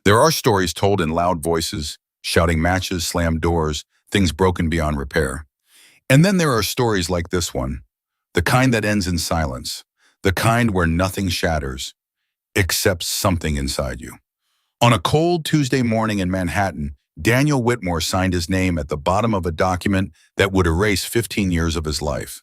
There are stories told in loud voices, shouting matches, slammed doors, things broken beyond repair. And then there are stories like this one, the kind that ends in silence, the kind where nothing shatters, except something inside you. On a cold Tuesday morning in Manhattan, Daniel Whitmore signed his name at the bottom of a document that would erase 15 years of his life.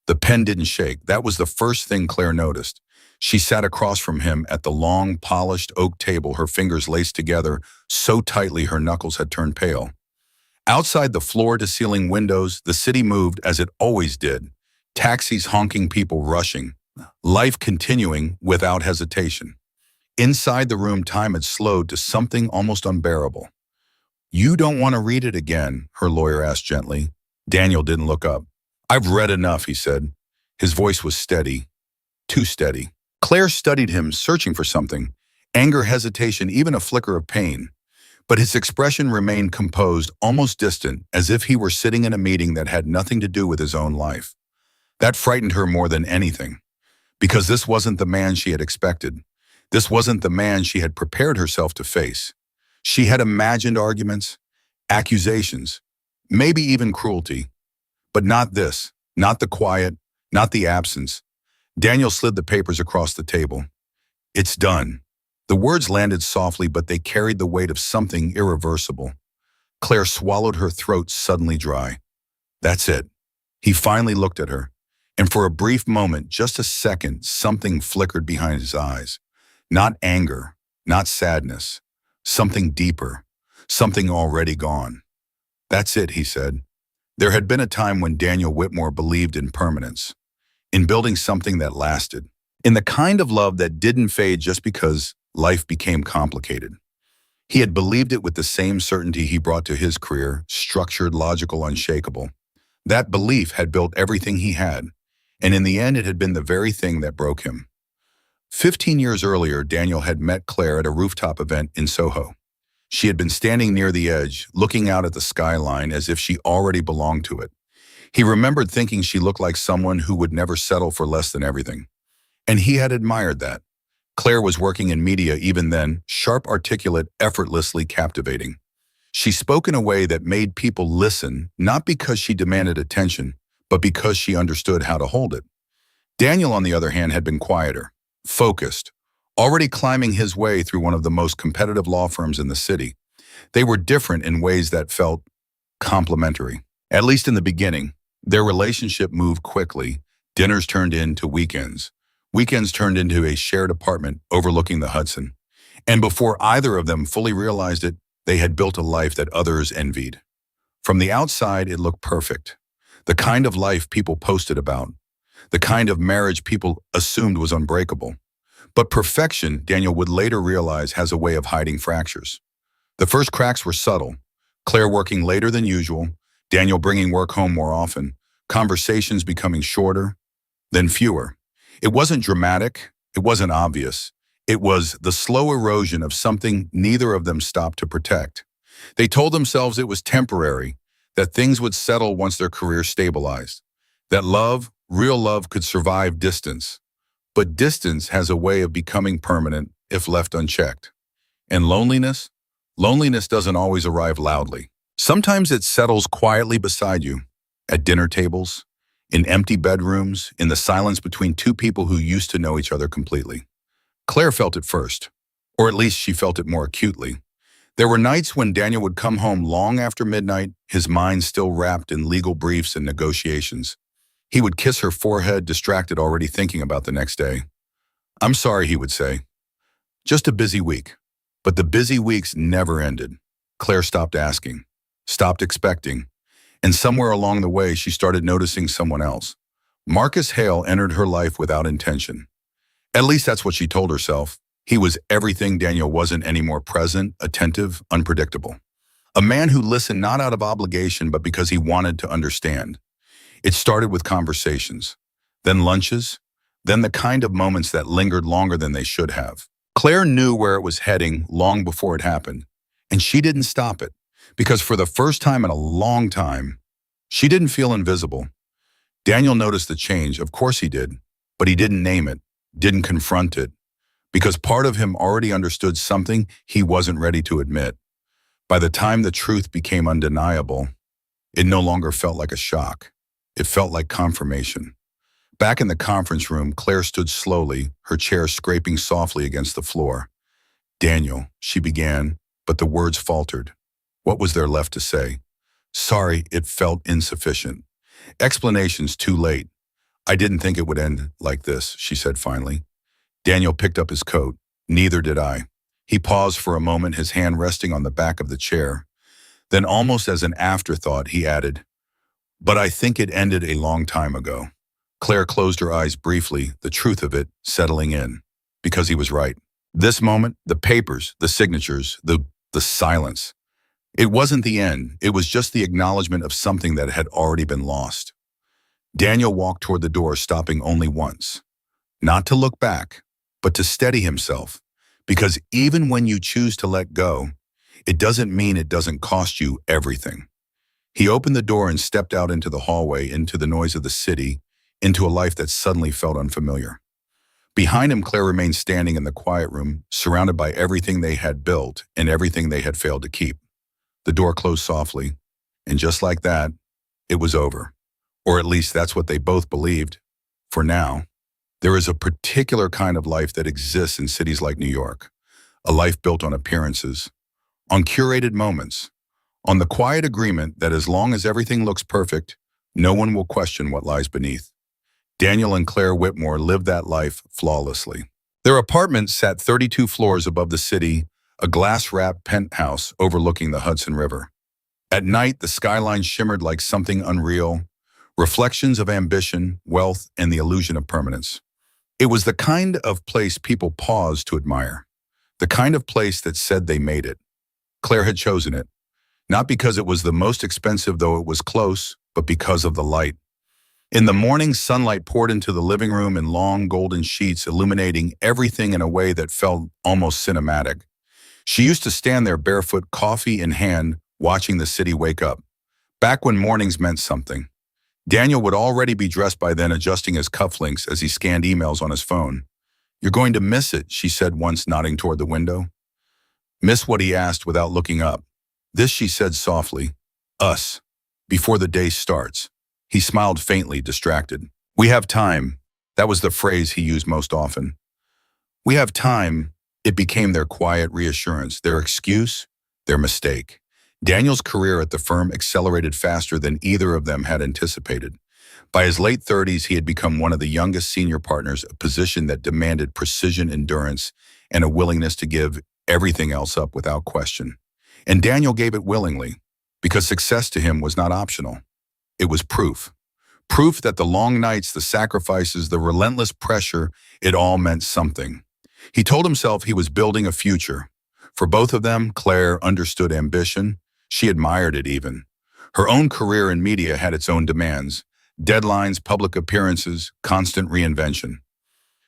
The pen didn't shake. That was the first thing Claire noticed. She sat across from him at the long, polished oak table, her fingers laced together so tightly her knuckles had turned pale. Outside the floor-to-ceiling windows, the city moved as it always did. Taxis honking, people rushing. Life continuing without hesitation. Inside the room, time had slowed to something almost unbearable. "You don't want to read it again?" her lawyer asked gently. Daniel didn't look up. "I've read enough," he said. His voice was steady, too steady. Claire studied him, searching for something. Anger, hesitation, even a flicker of pain. But his expression remained composed, almost distant, as if he were sitting in a meeting that had nothing to do with his own life. That frightened her more than anything, because this wasn't the man she had expected. This wasn't the man she had prepared herself to face. She had imagined arguments, accusations, maybe even cruelty. But not this, not the quiet, not the absence. Daniel slid the papers across the table. "It's done." The words landed softly, but they carried the weight of something irreversible. Claire swallowed, her throat suddenly dry. "That's it." He finally looked at her, and for a brief moment, just a second, something flickered behind his eyes. Not anger, not sadness, something deeper, something already gone. "That's it," he said. There had been a time when Daniel Whitmore believed in permanence, in building something that lasted, in the kind of love that didn't fade just because life became complicated. He had believed it with the same certainty he brought to his career, structured, logical, unshakable. That belief had built everything he had, and in the end it had been the very thing that broke him. 15 years earlier, Daniel had met Claire at a rooftop event in Soho. She had been standing near the edge, looking out at the skyline as if she already belonged to it. He remembered thinking she looked like someone who would never settle for less than everything. And he had admired that. Claire was working in media even then, sharp, articulate, effortlessly captivating. She spoke in a way that made people listen, not because she demanded attention, but because she understood how to hold it. Daniel, on the other hand, had been quieter, focused, already climbing his way through one of the most competitive law firms in the city. They were different in ways that felt complementary, at least in the beginning. Their relationship moved quickly. Dinners turned into weekends. Weekends turned into a shared apartment overlooking the Hudson. And before either of them fully realized it, they had built a life that others envied. From the outside, it looked perfect. The kind of life people posted about. The kind of marriage people assumed was unbreakable. But perfection, Daniel would later realize, has a way of hiding fractures. The first cracks were subtle. Claire working later than usual, Daniel bringing work home more often, conversations becoming shorter, then fewer. It wasn't dramatic, it wasn't obvious. It was the slow erosion of something neither of them stopped to protect. They told themselves it was temporary, that things would settle once their career stabilized, that love, real love, could survive distance. But distance has a way of becoming permanent if left unchecked. And loneliness? Loneliness doesn't always arrive loudly. Sometimes it settles quietly beside you, at dinner tables, in empty bedrooms, in the silence between two people who used to know each other completely. Claire felt it first, or at least she felt it more acutely. There were nights when Daniel would come home long after midnight, his mind still wrapped in legal briefs and negotiations. He would kiss her forehead, distracted, already thinking about the next day. "I'm sorry," he would say. "Just a busy week." But the busy weeks never ended. Claire stopped asking, stopped expecting, and somewhere along the way she started noticing someone else. Marcus Hale entered her life without intention. At least that's what she told herself. He was everything Daniel wasn't anymore: present, attentive, unpredictable. A man who listened not out of obligation but because he wanted to understand. It started with conversations, then lunches, then the kind of moments that lingered longer than they should have. Claire knew where it was heading long before it happened, and she didn't stop it, because for the first time in a long time, she didn't feel invisible. Daniel noticed the change, of course he did, but he didn't name it, didn't confront it. because part of him already understood something he wasn't ready to admit. By the time the truth became undeniable, it no longer felt like a shock. It felt like confirmation. Back in the conference room, Claire stood slowly, her chair scraping softly against the floor. "Daniel," she began, but the words faltered. What was there left to say? Sorry, it felt insufficient. Explanations too late. "I didn't think it would end like this," she said finally. Daniel picked up his coat. "Neither did I." He paused for a moment, his hand resting on the back of the chair. Then, almost as an afterthought, he added, "But I think it ended a long time ago." Claire closed her eyes briefly, the truth of it settling in. Because he was right. This moment, the papers, the signatures, the silence. It wasn't the end, it was just the acknowledgement of something that had already been lost. Daniel walked toward the door, stopping only once. Not to look back, but to steady himself. Because even when you choose to let go, it doesn't mean it doesn't cost you everything. He opened the door and stepped out into the hallway, into the noise of the city, into a life that suddenly felt unfamiliar. Behind him, Claire remained standing in the quiet room, surrounded by everything they had built and everything they had failed to keep. The door closed softly, and just like that, it was over. Or at least that's what they both believed. For now, there is a particular kind of life that exists in cities like New York. A life built on appearances, on curated moments, on the quiet agreement that as long as everything looks perfect, no one will question what lies beneath. Daniel and Claire Whitmore lived that life flawlessly. Their apartment sat 32 floors above the city, a glass-wrapped penthouse overlooking the Hudson River. At night, the skyline shimmered like something unreal, reflections of ambition, wealth, and the illusion of permanence. It was the kind of place people paused to admire, the kind of place that said they made it. Claire had chosen it, not because it was the most expensive, though it was close, but because of the light. In the morning, sunlight poured into the living room in long golden sheets, illuminating everything in a way that felt almost cinematic. She used to stand there barefoot, coffee in hand, watching the city wake up. Back when mornings meant something. Daniel would already be dressed by then, adjusting his cufflinks as he scanned emails on his phone. "You're going to miss it," she said once, nodding toward the window. "Miss what?" he asked without looking up. "This," she said softly. "Us. Before the day starts." He smiled faintly, distracted. "We have time." That was the phrase he used most often. "We have time." It became their quiet reassurance, their excuse, their mistake. Daniel's career at the firm accelerated faster than either of them had anticipated. By his late 30s, he had become one of the youngest senior partners, a position that demanded precision, endurance, and a willingness to give everything else up without question. And Daniel gave it willingly, because success to him was not optional. It was proof. Proof that the long nights, the sacrifices, the relentless pressure, it all meant something. He told himself he was building a future. For both of them, Claire understood ambition. She admired it even. Her own career in media had its own demands. Deadlines, public appearances, constant reinvention.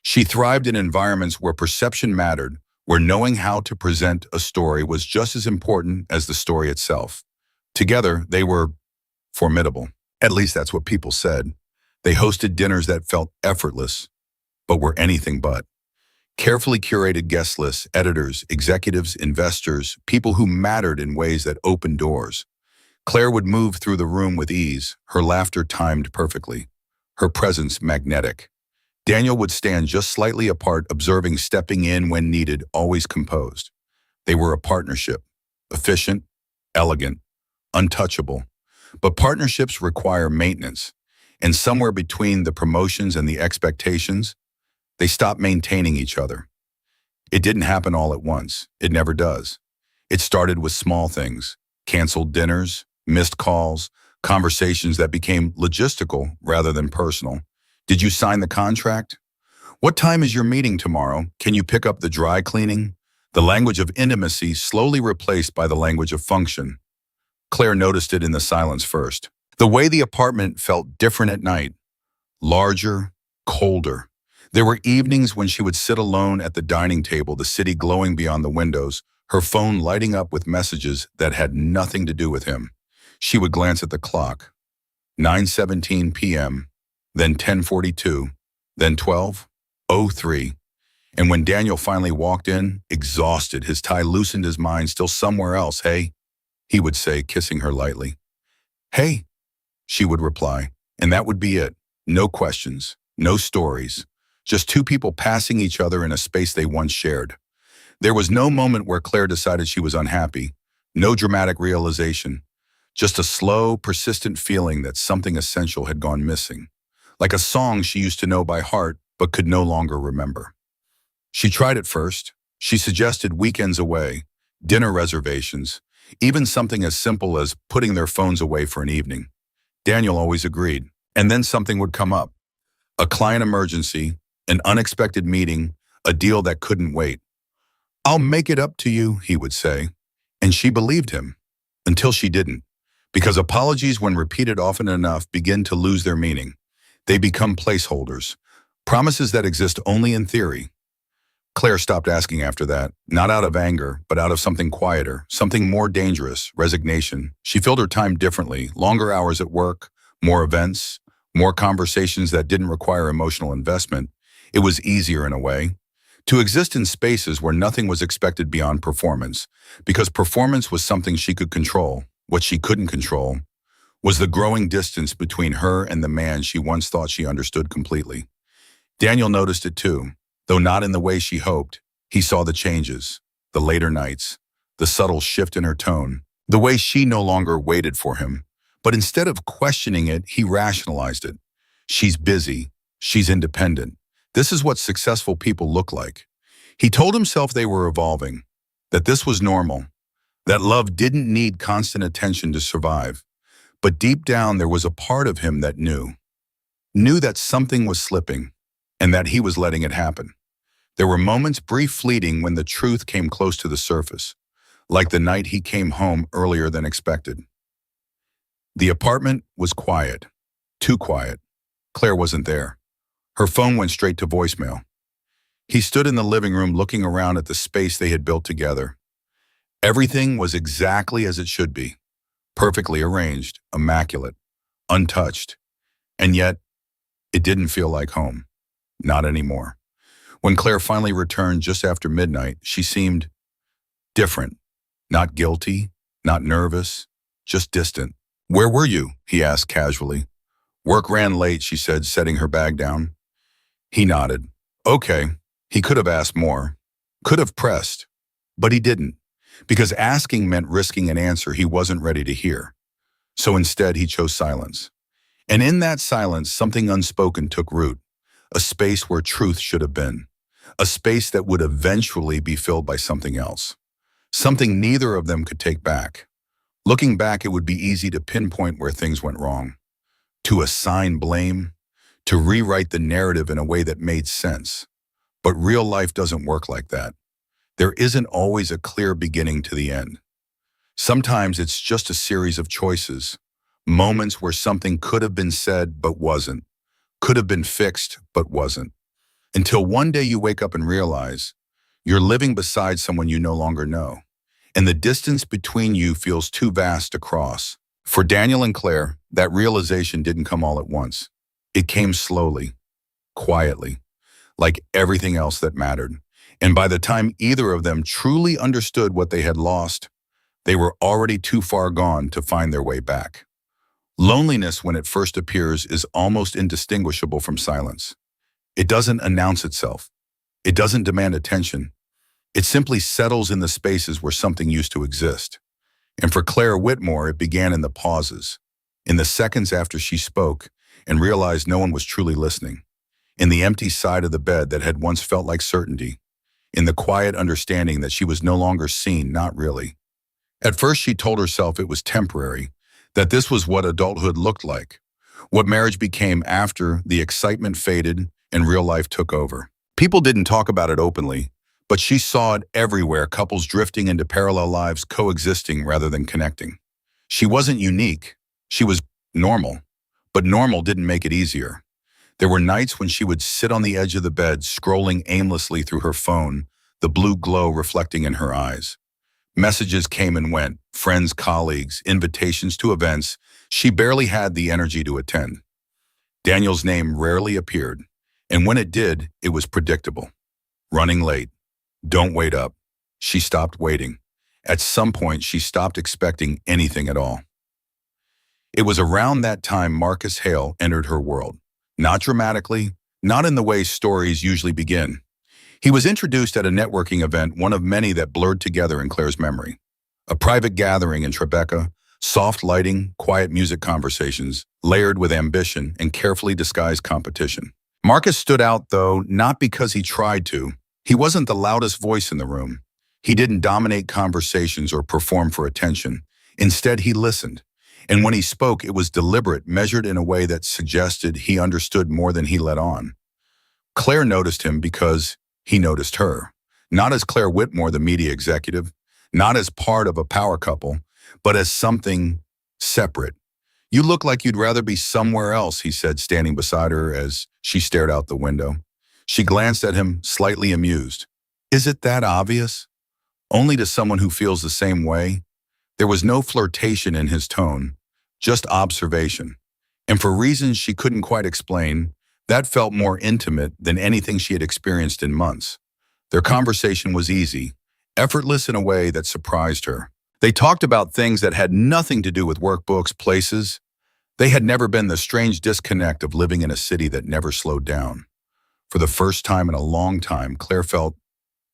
She thrived in environments where perception mattered, where knowing how to present a story was just as important as the story itself. Together, they were formidable. At least that's what people said. They hosted dinners that felt effortless, but were anything but. Carefully curated guest lists, editors, executives, investors, people who mattered in ways that opened doors. Claire would move through the room with ease, her laughter timed perfectly, her presence magnetic. Daniel would stand just slightly apart, observing, stepping in when needed, always composed. They were a partnership, efficient, elegant, untouchable. But partnerships require maintenance, and somewhere between the promotions and the expectations, they stopped maintaining each other. It didn't happen all at once. It never does. It started with small things, canceled dinners, missed calls, conversations that became logistical rather than personal. Did you sign the contract? What time is your meeting tomorrow? Can you pick up the dry cleaning? The language of intimacy slowly replaced by the language of function. Claire noticed it in the silence first. The way the apartment felt different at night, larger, colder. There were evenings when she would sit alone at the dining table, the city glowing beyond the windows, her phone lighting up with messages that had nothing to do with him. She would glance at the clock. 9:17 p.m., then 10:42, then 12:03. And when Daniel finally walked in, exhausted, his tie loosened, his mind still somewhere else, "Hey," he would say, kissing her lightly. "Hey," she would reply, and that would be it. No questions, no stories, just two people passing each other in a space they once shared. There was no moment where Claire decided she was unhappy, no dramatic realization, just a slow, persistent feeling that something essential had gone missing, like a song she used to know by heart but could no longer remember. She tried it first. She suggested weekends away, dinner reservations, even something as simple as putting their phones away for an evening. Daniel always agreed, and then something would come up. A client emergency, an unexpected meeting, a deal that couldn't wait. "I'll make it up to you," he would say. And she believed him, until she didn't. Because apologies, when repeated often enough, begin to lose their meaning. They become placeholders, promises that exist only in theory. Claire stopped asking after that, not out of anger, but out of something quieter, something more dangerous, resignation. She filled her time differently, longer hours at work, more events, more conversations that didn't require emotional investment. It was easier in a way. To exist in spaces where nothing was expected beyond performance, because performance was something she could control. What she couldn't control was the growing distance between her and the man she once thought she understood completely. Daniel noticed it too, though not in the way she hoped. He saw the changes, the later nights, the subtle shift in her tone, the way she no longer waited for him. But instead of questioning it, he rationalized it. She's busy. She's independent. This is what successful people look like. He told himself they were evolving, that this was normal, that love didn't need constant attention to survive. But deep down, there was a part of him that knew that something was slipping, and that he was letting it happen. There were moments, brief, fleeting, when the truth came close to the surface, like the night he came home earlier than expected. The apartment was quiet, too quiet. Claire wasn't there. Her phone went straight to voicemail. He stood in the living room looking around at the space they had built together. Everything was exactly as it should be, perfectly arranged, immaculate, untouched. And yet, it didn't feel like home. Not anymore. When Claire finally returned just after midnight, she seemed different. Not guilty, not nervous, just distant. "Where were you?" he asked casually. "Work ran late," she said, setting her bag down. He nodded. Okay. He could have asked more, could have pressed, but he didn't, because asking meant risking an answer he wasn't ready to hear. So instead, he chose silence. And in that silence, something unspoken took root, a space where truth should have been, a space that would eventually be filled by something else, something neither of them could take back. Looking back, it would be easy to pinpoint where things went wrong, to assign blame, to rewrite the narrative in a way that made sense. But real life doesn't work like that. There isn't always a clear beginning to the end. Sometimes it's just a series of choices, moments where something could have been said but wasn't, could have been fixed but wasn't. Until one day you wake up and realize you're living beside someone you no longer know, and the distance between you feels too vast to cross. For Daniel and Claire, that realization didn't come all at once. It came slowly, quietly, like everything else that mattered. And by the time either of them truly understood what they had lost, they were already too far gone to find their way back. Loneliness, when it first appears, is almost indistinguishable from silence. It doesn't announce itself. It doesn't demand attention. It simply settles in the spaces where something used to exist. And for Claire Whitmore, it began in the pauses, in the seconds after she spoke and realized no one was truly listening, in the empty side of the bed that had once felt like certainty, in the quiet understanding that she was no longer seen, not really. At first, she told herself it was temporary, that this was what adulthood looked like, what marriage became after the excitement faded and real life took over. People didn't talk about it openly, but she saw it everywhere, couples drifting into parallel lives, coexisting rather than connecting. She wasn't unique. She was normal, but normal didn't make it easier. There were nights when she would sit on the edge of the bed, scrolling aimlessly through her phone, the blue glow reflecting in her eyes. Messages came and went, friends, colleagues, invitations to events. She barely had the energy to attend. Daniel's name rarely appeared, and when it did, it was predictable. Running late. Don't wait up. She stopped waiting. At some point, she stopped expecting anything at all. It was around that time Marcus Hale entered her world. Not dramatically, not in the way stories usually begin. He was introduced at a networking event, one of many that blurred together in Claire's memory. A private gathering in Tribeca, soft lighting, quiet music conversations, layered with ambition and carefully disguised competition. Marcus stood out, though, not because he tried to. He wasn't the loudest voice in the room. He didn't dominate conversations or perform for attention. Instead, he listened. And when he spoke, it was deliberate, measured in a way that suggested he understood more than he let on. Claire noticed him because he noticed her. Not as Claire Whitmore, the media executive, not as part of a power couple, but as something separate. "You look like you'd rather be somewhere else," he said, standing beside her as she stared out the window. She glanced at him, slightly amused. "Is it that obvious?" Only to someone who feels the same way. There was no flirtation in his tone, just observation. And for reasons she couldn't quite explain, that felt more intimate than anything she had experienced in months. Their conversation was easy, effortless in a way that surprised her. They talked about things that had nothing to do with workbooks, places. They had never been the strange disconnect of living in a city that never slowed down. For the first time in a long time, Claire felt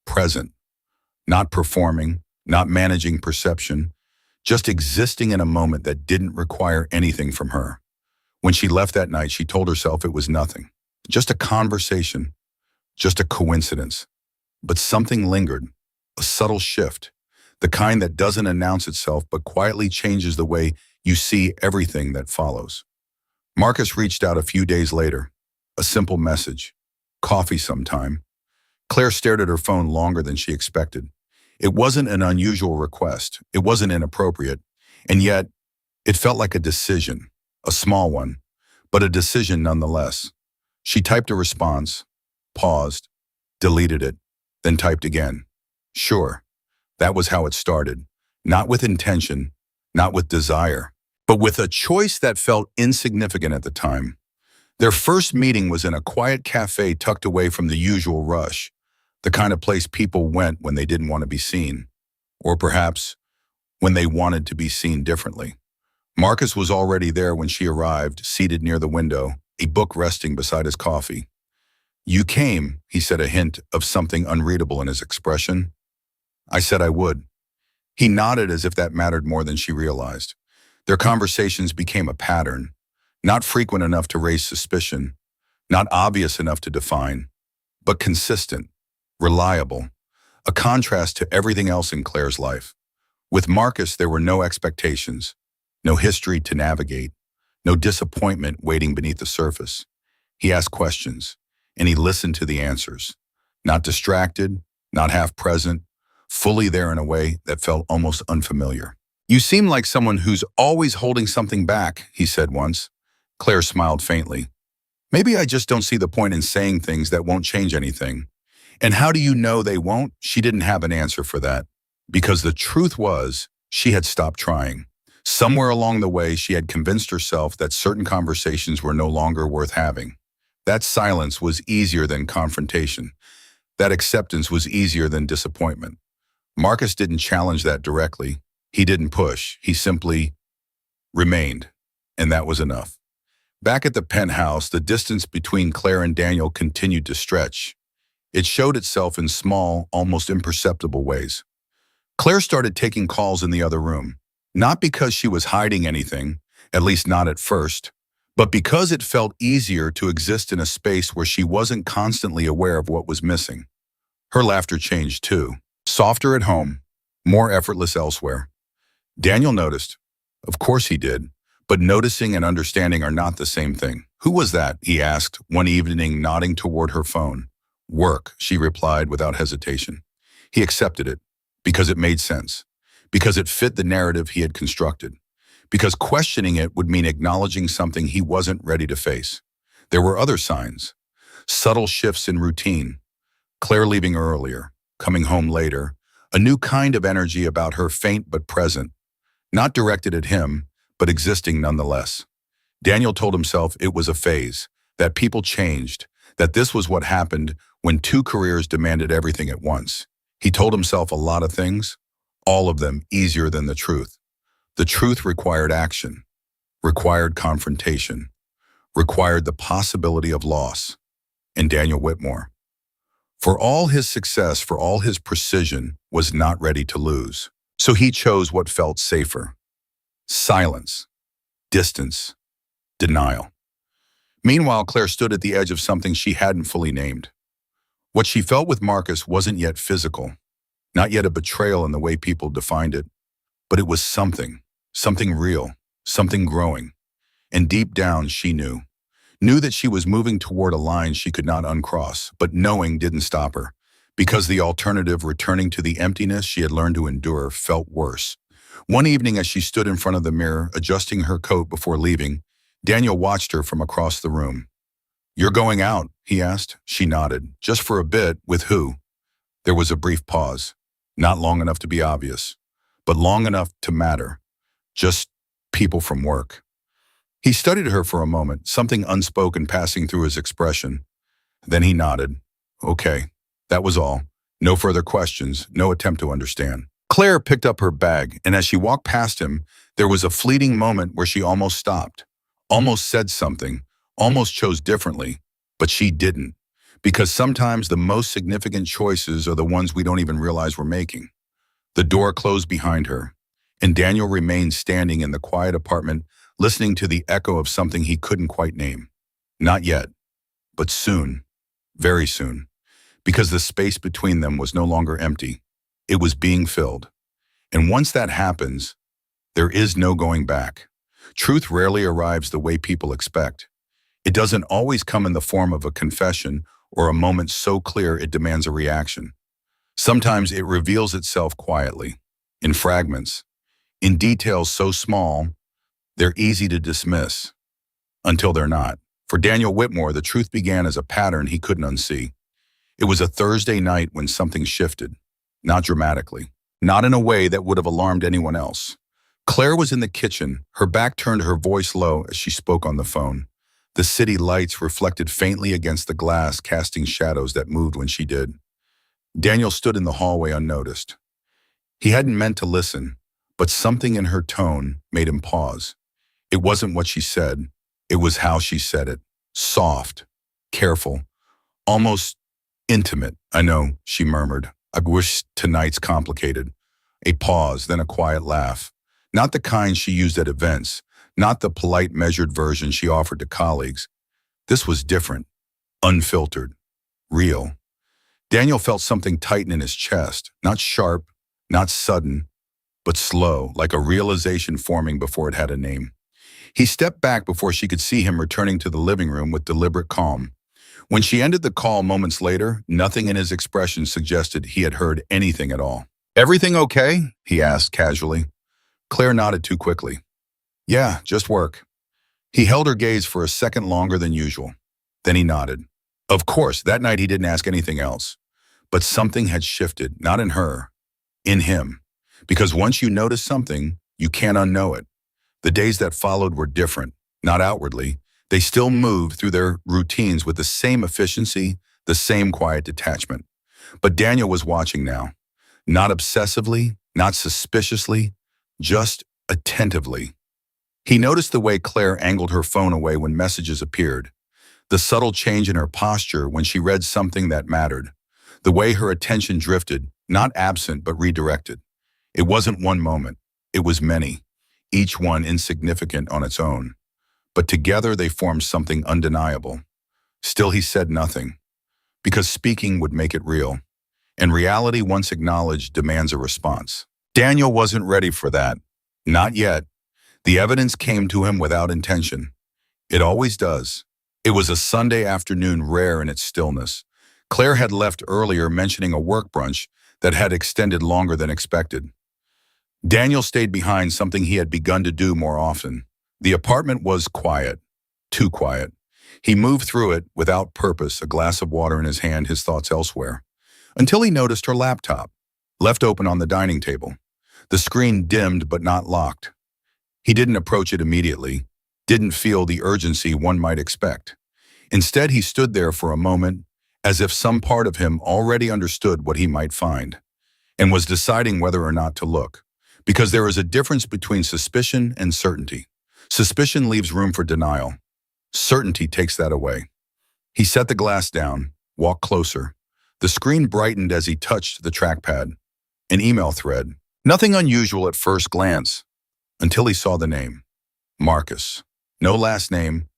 present, not performing, not managing perception, just existing in a moment that didn't require anything from her. When she left that night, she told herself it was nothing, just a conversation, just a coincidence. But something lingered, a subtle shift, the kind that doesn't announce itself but quietly changes the way you see everything that follows. Marcus reached out a few days later, a simple message, "Coffee sometime." Claire stared at her phone longer than she expected. It wasn't an unusual request, it wasn't inappropriate, and yet it felt like a decision, a small one, but a decision nonetheless. She typed a response, paused, deleted it, then typed again. Sure, that was how it started, not with intention, not with desire, but with a choice that felt insignificant at the time. Their first meeting was in a quiet cafe tucked away from the usual rush, the kind of place people went when they didn't want to be seen, or perhaps when they wanted to be seen differently. Marcus was already there when she arrived, seated near the window, a book resting beside his coffee. "You came," he said, a hint of something unreadable in his expression. "I said I would." He nodded as if that mattered more than she realized. Their conversations became a pattern, not frequent enough to raise suspicion, not obvious enough to define, but consistent, reliable, a contrast to everything else in Claire's life. With Marcus, there were no expectations, no history to navigate, no disappointment waiting beneath the surface. He asked questions, and he listened to the answers, not distracted, not half present, fully there in a way that felt almost unfamiliar. "You seem like someone who's always holding something back," he said once. Claire smiled faintly. "Maybe I just don't see the point in saying things that won't change anything." And how do you know they won't? She didn't have an answer for that. Because the truth was, she had stopped trying. Somewhere along the way, she had convinced herself that certain conversations were no longer worth having. That silence was easier than confrontation. That acceptance was easier than disappointment. Marcus didn't challenge that directly. He didn't push. He simply remained. And that was enough. Back at the penthouse, the distance between Claire and Daniel continued to stretch. It showed itself in small, almost imperceptible ways. Claire started taking calls in the other room, not because she was hiding anything, at least not at first, but because it felt easier to exist in a space where she wasn't constantly aware of what was missing. Her laughter changed too, softer at home, more effortless elsewhere. Daniel noticed. Of course he did, but noticing and understanding are not the same thing. "Who was that?" he asked one evening, nodding toward her phone. "Work," she replied without hesitation. He accepted it, because it made sense, because it fit the narrative he had constructed, because questioning it would mean acknowledging something he wasn't ready to face. There were other signs, subtle shifts in routine, Claire leaving earlier, coming home later, a new kind of energy about her, faint but present, not directed at him, but existing nonetheless. Daniel told himself it was a phase, that people changed, that this was what happened when two careers demanded everything at once. He told himself a lot of things, all of them easier than the truth. The truth required action, required confrontation, required the possibility of loss. And Daniel Whitmore, for all his success, for all his precision, was not ready to lose. So he chose what felt safer: silence, distance, denial. Meanwhile, Claire stood at the edge of something she hadn't fully named. What she felt with Marcus wasn't yet physical, not yet a betrayal in the way people defined it, but it was something real, something growing. And deep down, she knew that she was moving toward a line she could not uncross, but knowing didn't stop her, because the alternative, returning to the emptiness she had learned to endure, felt worse. One evening, as she stood in front of the mirror, adjusting her coat before leaving, Daniel watched her from across the room. "You're going out?" he asked. She nodded. "Just for a bit. With who?" There was a brief pause, not long enough to be obvious, but long enough to matter. "Just people from work." He studied her for a moment, something unspoken passing through his expression. Then he nodded. "Okay." That was all. No further questions, no attempt to understand. Claire picked up her bag, and as she walked past him, there was a fleeting moment where she almost stopped, almost said something, almost chose differently, but she didn't. Because sometimes the most significant choices are the ones we don't even realize we're making. The door closed behind her, and Daniel remained standing in the quiet apartment, listening to the echo of something he couldn't quite name. Not yet, but soon, very soon, because the space between them was no longer empty. It was being filled. And once that happens, there is no going back. Truth rarely arrives the way people expect. It doesn't always come in the form of a confession or a moment so clear it demands a reaction. Sometimes it reveals itself quietly, in fragments, in details so small they're easy to dismiss, until they're not. For Daniel Whitmore, the truth began as a pattern he couldn't unsee. It was a Thursday night when something shifted, not dramatically, not in a way that would have alarmed anyone else. Claire was in the kitchen, her back turned, her voice low as she spoke on the phone. The city lights reflected faintly against the glass, casting shadows that moved when she did. Daniel stood in the hallway unnoticed. He hadn't meant to listen, but something in her tone made him pause. It wasn't what she said, it was how she said it. Soft, careful, almost intimate. "I know," she murmured. "I wish tonight's complicated." A pause, then a quiet laugh. Not the kind she used at events, not the polite, measured version she offered to colleagues. This was different, unfiltered, real. Daniel felt something tighten in his chest, not sharp, not sudden, but slow, like a realization forming before it had a name. He stepped back before she could see him, returning to the living room with deliberate calm. When she ended the call moments later, nothing in his expression suggested he had heard anything at all. "Everything okay?" he asked casually. Claire nodded too quickly. "Yeah, just work." He held her gaze for a second longer than usual. Then he nodded. Of course, that night he didn't ask anything else. But something had shifted, not in her, in him. Because once you notice something, you can't unknow it. The days that followed were different, not outwardly. They still moved through their routines with the same efficiency, the same quiet detachment. But Daniel was watching now. Not obsessively, not suspiciously, just attentively. He noticed the way Claire angled her phone away when messages appeared, the subtle change in her posture when she read something that mattered, the way her attention drifted, not absent but redirected. It wasn't one moment, it was many, each one insignificant on its own. But together they formed something undeniable. Still he said nothing, because speaking would make it real, and reality once acknowledged demands a response. Daniel wasn't ready for that. Not yet. The evidence came to him without intention. It always does. It was a Sunday afternoon, rare in its stillness. Claire had left earlier, mentioning a work brunch that had extended longer than expected. Daniel stayed behind, something he had begun to do more often. The apartment was quiet, too quiet. He moved through it without purpose, a glass of water in his hand, his thoughts elsewhere, until he noticed her laptop, left open on the dining table. The screen dimmed but not locked. He didn't approach it immediately, didn't feel the urgency one might expect. Instead, he stood there for a moment, as if some part of him already understood what he might find, and was deciding whether or not to look. Because there is a difference between suspicion and certainty. Suspicion leaves room for denial. Certainty takes that away. He set the glass down, walked closer. The screen brightened as he touched the trackpad. An email thread. Nothing unusual at first glance, until he saw the name. Marcus. No last name,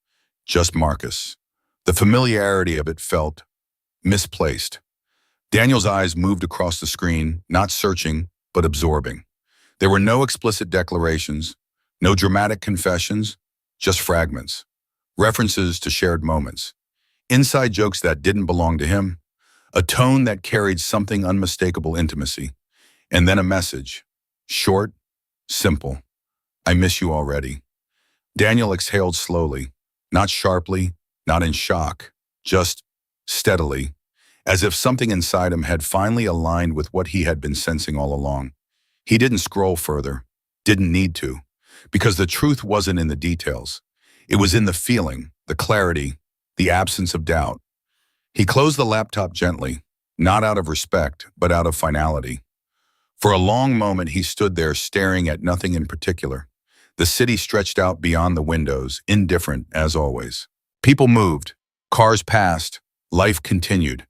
just Marcus. The familiarity of it felt misplaced. Daniel's eyes moved across the screen, not searching, but absorbing. There were no explicit declarations, no dramatic confessions, just fragments. References to shared moments. Inside jokes that didn't belong to him. A tone that carried something unmistakable intimacy. And then a message. Short, simple. I miss you already. Daniel exhaled slowly, not sharply, not in shock, just steadily, as if something inside him had finally aligned with what he had been sensing all along. He didn't scroll further, didn't need to, because the truth wasn't in the details. It was in the feeling, the clarity, the absence of doubt. He closed the laptop gently, not out of respect, but out of finality. For a long moment, he stood there staring at nothing in particular. The city stretched out beyond the windows, indifferent as always. People moved, cars passed, life continued.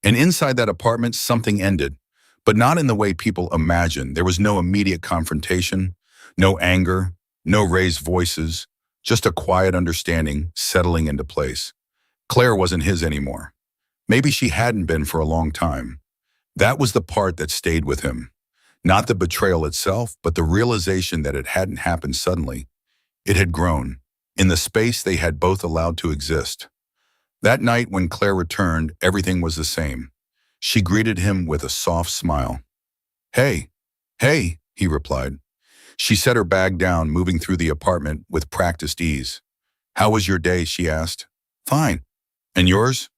And inside that apartment, something ended, but not in the way people imagined. There was no immediate confrontation, no anger, no raised voices, just a quiet understanding settling into place. Claire wasn't his anymore. Maybe she hadn't been for a long time. That was the part that stayed with him. Not the betrayal itself, but the realization that it hadn't happened suddenly. It had grown, in the space they had both allowed to exist. That night when Claire returned, everything was the same. She greeted him with a soft smile. Hey, he replied. She set her bag down, moving through the apartment with practiced ease. How was your day, she asked. Fine. And yours?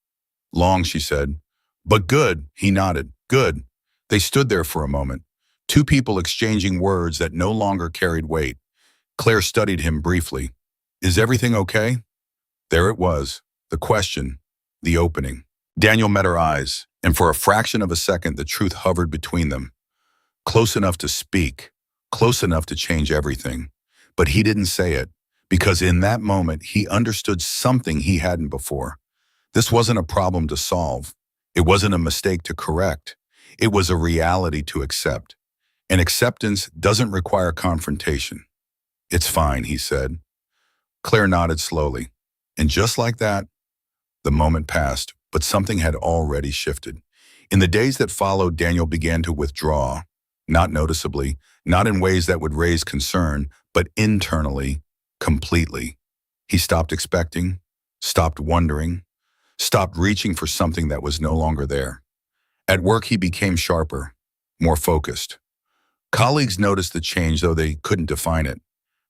Long, she said. But good, he nodded. Good. They stood there for a moment. Two people exchanging words that no longer carried weight. Claire studied him briefly. Is everything okay? There it was, the question, the opening. Daniel met her eyes, and for a fraction of a second the truth hovered between them. Close enough to speak, close enough to change everything. But he didn't say it, because in that moment he understood something he hadn't before. This wasn't a problem to solve. It wasn't a mistake to correct. It was a reality to accept. And acceptance doesn't require confrontation. It's fine, he said. Claire nodded slowly. And just like that, the moment passed, but something had already shifted. In the days that followed, Daniel began to withdraw, not noticeably, not in ways that would raise concern, but internally, completely. He stopped expecting, stopped wondering, stopped reaching for something that was no longer there. At work, he became sharper, more focused. Colleagues noticed the change, though they couldn't define it.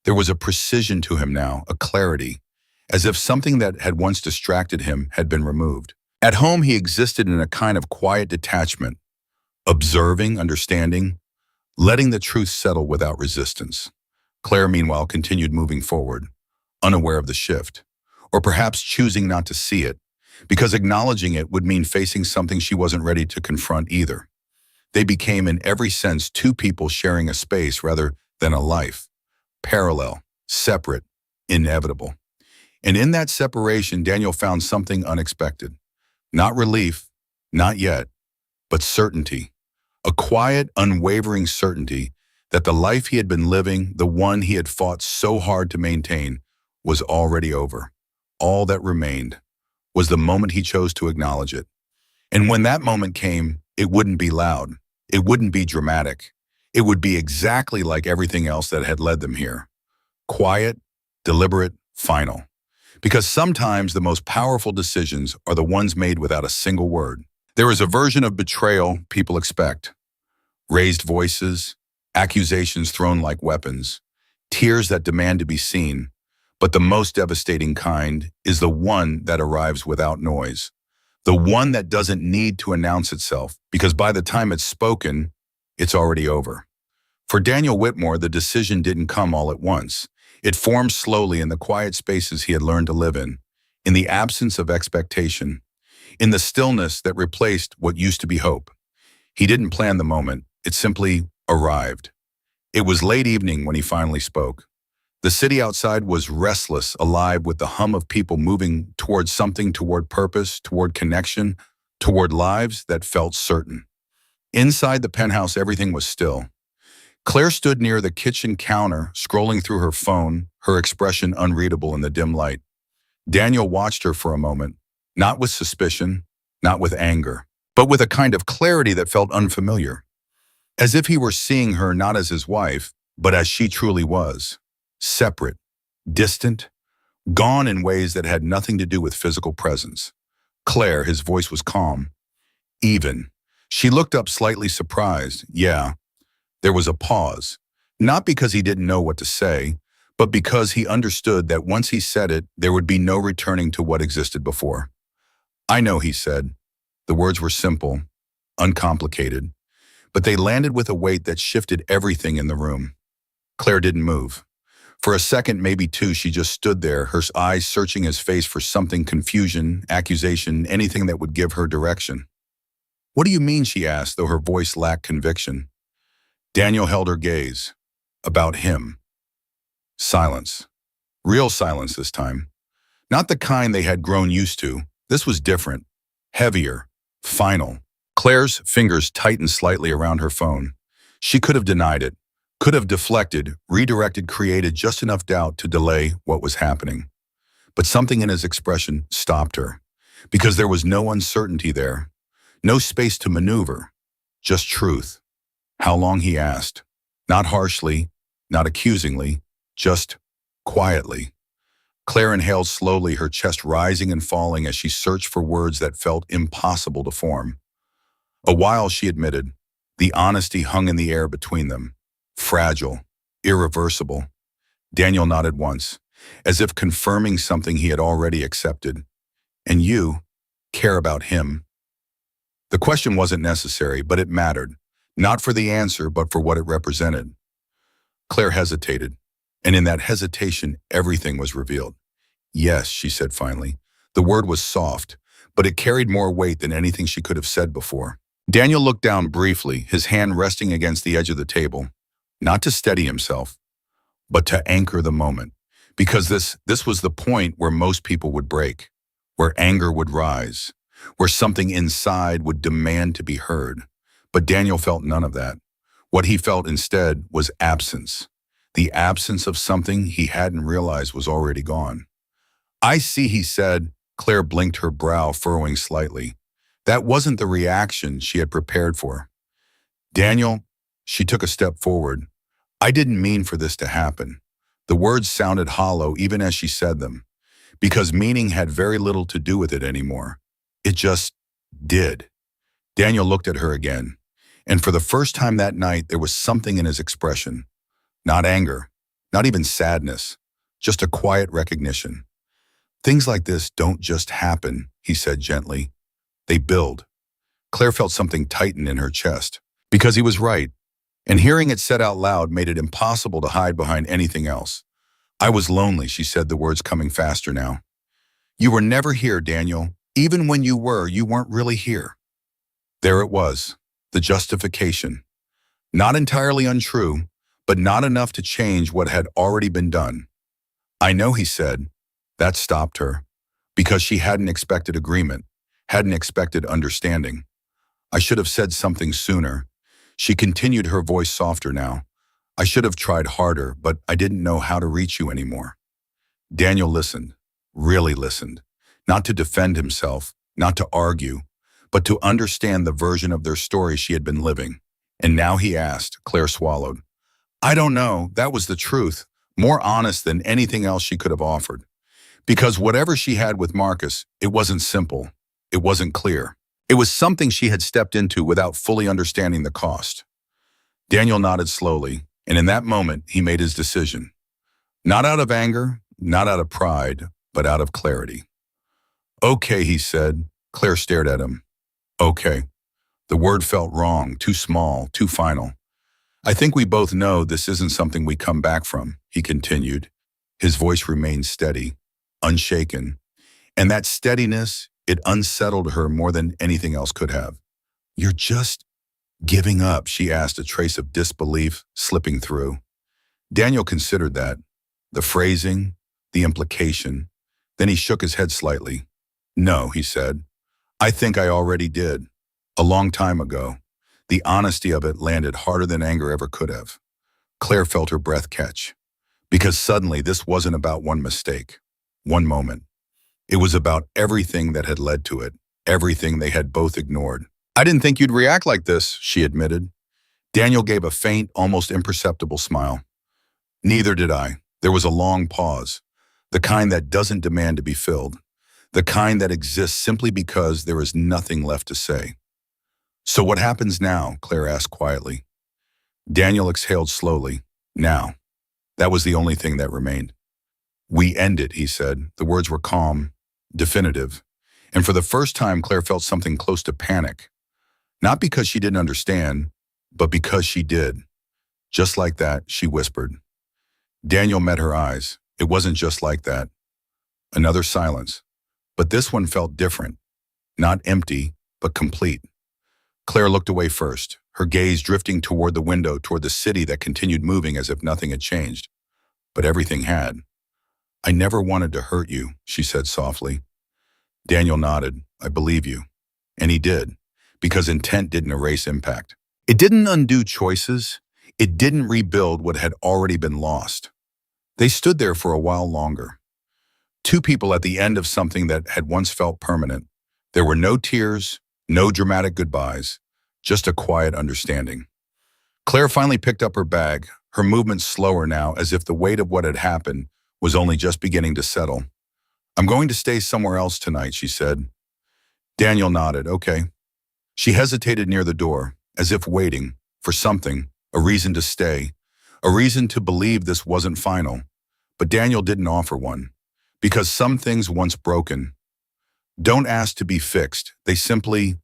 There was a precision to him now, a clarity, as if something that had once distracted him had been removed. At home, he existed in a kind of quiet detachment, observing, understanding, letting the truth settle without resistance. Claire, meanwhile, continued moving forward, unaware of the shift, or perhaps choosing not to see it, because acknowledging it would mean facing something she wasn't ready to confront either. They became, in every sense, two people sharing a space rather than a life, parallel, separate, inevitable. And in that separation, Daniel found something unexpected. Not relief, not yet, but certainty. A quiet, unwavering certainty that the life he had been living, the one he had fought so hard to maintain, was already over. All that remained was the moment he chose to acknowledge it. And when that moment came, it wouldn't be loud. It wouldn't be dramatic. It would be exactly like everything else that had led them here. Quiet, deliberate, final. Because sometimes the most powerful decisions are the ones made without a single word. There is a version of betrayal people expect. Raised voices, accusations thrown like weapons, tears that demand to be seen. But the most devastating kind is the one that arrives without noise. The one that doesn't need to announce itself, because by the time it's spoken, it's already over. For Daniel Whitmore, the decision didn't come all at once. It formed slowly in the quiet spaces he had learned to live in in the absence of expectation, in the stillness that replaced what used to be hope. He didn't plan the moment, it simply arrived. It was late evening when he finally spoke. The city outside was restless, alive with the hum of people moving towards something, toward purpose, toward connection, toward lives that felt certain. Inside the penthouse, everything was still. Claire stood near the kitchen counter, scrolling through her phone, her expression unreadable in the dim light. Daniel watched her for a moment, not with suspicion, not with anger, but with a kind of clarity that felt unfamiliar, as if he were seeing her not as his wife, but as she truly was, separate, distant, gone in ways that had nothing to do with physical presence. Claire, his voice was calm, even. She looked up slightly surprised. Yeah, there was a pause, not because he didn't know what to say, but because he understood that once he said it, there would be no returning to what existed before. I know, he said. The words were simple, uncomplicated, but they landed with a weight that shifted everything in the room. Claire didn't move. For a second, maybe two, she just stood there, her eyes searching his face for something: confusion, accusation, anything that would give her direction. What do you mean, she asked, though her voice lacked conviction. Daniel held her gaze. About him. Silence. Real silence this time. Not the kind they had grown used to. This was different. Heavier. Final. Claire's fingers tightened slightly around her phone. She could have denied it, could have deflected, redirected, created just enough doubt to delay what was happening. But something in his expression stopped her, because there was no uncertainty there, no space to maneuver, just truth. How long, he asked. Not harshly, not accusingly, just quietly. Claire inhaled slowly, her chest rising and falling as she searched for words that felt impossible to form. A while, she admitted. The honesty hung in the air between them. Fragile, irreversible. Daniel nodded once, as if confirming something he had already accepted. And you care about him? The question wasn't necessary, but it mattered. Not for the answer, but for what it represented. Claire hesitated, and in that hesitation, everything was revealed. Yes, she said finally. The word was soft, but it carried more weight than anything she could have said before. Daniel looked down briefly, his hand resting against the edge of the table, not to steady himself, but to anchor the moment, because this was the point where most people would break, where anger would rise, where something inside would demand to be heard. But Daniel felt none of that. What he felt instead was absence, the absence of something he hadn't realized was already gone. I see, he said. Claire blinked, her brow furrowing slightly. That wasn't the reaction she had prepared for. Daniel, she took a step forward. I didn't mean for this to happen. The words sounded hollow even as she said them, because meaning had very little to do with it anymore. It just did. Daniel looked at her again, and for the first time that night there was something in his expression. Not anger, not even sadness, just a quiet recognition. Things like this don't just happen, he said gently. They build. Claire felt something tighten in her chest, because he was right, and hearing it said out loud made it impossible to hide behind anything else. I was lonely, she said, the words coming faster now. You were never here, Daniel. Even when you were, you weren't really here. There it was, the justification. Not entirely untrue, but not enough to change what had already been done. I know, he said. That stopped her, because she hadn't expected agreement, hadn't expected understanding. I should have said something sooner. She continued, her voice softer now. I should have tried harder, but I didn't know how to reach you anymore. Daniel listened, really listened, not to defend himself, not to argue, but to understand the version of their story she had been living. And now he asked. Claire swallowed. I don't know, that was the truth, more honest than anything else she could have offered. Because whatever she had with Marcus, it wasn't simple. It wasn't clear. It was something she had stepped into without fully understanding the cost. Daniel nodded slowly, and in that moment, he made his decision. Not out of anger, not out of pride, but out of clarity. Okay, he said. Claire stared at him. Okay. The word felt wrong, too small, too final. I think we both know this isn't something we come back from, he continued. His voice remained steady, unshaken, And that steadiness, it unsettled her more than anything else could have. "You're just giving up?" she asked, a trace of disbelief slipping through. Daniel considered that, the phrasing, the implication. Then he shook his head slightly. "No," he said. "I think I already did. A long time ago." The honesty of it landed harder than anger ever could have. Claire felt her breath catch. Because suddenly this wasn't about one mistake, one moment. It was about everything that had led to it, everything they had both ignored. "I didn't think you'd react like this," she admitted. Daniel gave a faint, almost imperceptible smile. "Neither did I." There was a long pause, the kind that doesn't demand to be filled, the kind that exists simply because there is nothing left to say. "So what happens now?" Claire asked quietly. Daniel exhaled slowly. "Now." That was the only thing that remained. "We end it," he said. The words were calm, definitive. And for the first time, Claire felt something close to panic. Not because she didn't understand, but because she did. "Just like that," she whispered. Daniel met her eyes. It wasn't just like that. Another silence. But this one felt different. Not empty, but complete. Claire looked away first, her gaze drifting toward the window, toward the city that continued moving as if nothing had changed. But everything had. "I never wanted to hurt you," she said softly. Daniel nodded. "I believe you." And he did, because intent didn't erase impact. It didn't undo choices. It didn't rebuild what had already been lost. They stood there for a while longer. Two people at the end of something that had once felt permanent. There were no tears, no dramatic goodbyes, just a quiet understanding. Claire finally picked up her bag, her movements slower now, as if the weight of what had happened was only just beginning to settle. "I'm going to stay somewhere else tonight," she said. Daniel nodded. "Okay." She hesitated near the door, as if waiting for something, a reason to stay, a reason to believe this wasn't final. But Daniel didn't offer one, because some things once broken don't ask to be fixed, they simply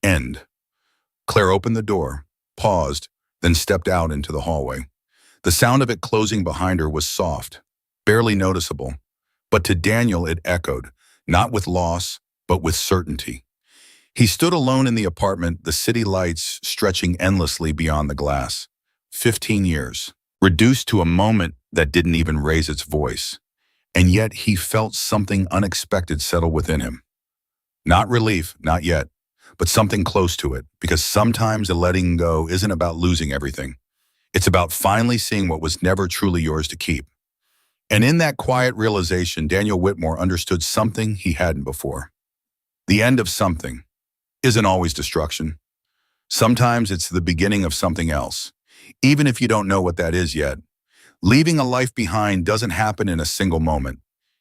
end. Claire opened the door, paused, then stepped out into the hallway. The sound of it closing behind her was soft, barely noticeable, but to Daniel it echoed, not with loss, but with certainty. He stood alone in the apartment, the city lights stretching endlessly beyond the glass. 15 years, reduced to a moment that didn't even raise its voice. And yet he felt something unexpected settle within him. Not relief, not yet, but something close to it, because sometimes the letting go isn't about losing everything. It's about finally seeing what was never truly yours to keep. And in that quiet realization, Daniel Whitmore understood something he hadn't before. The end of something isn't always destruction. Sometimes it's the beginning of something else, even if you don't know what that is yet. Leaving a life behind doesn't happen in a single moment.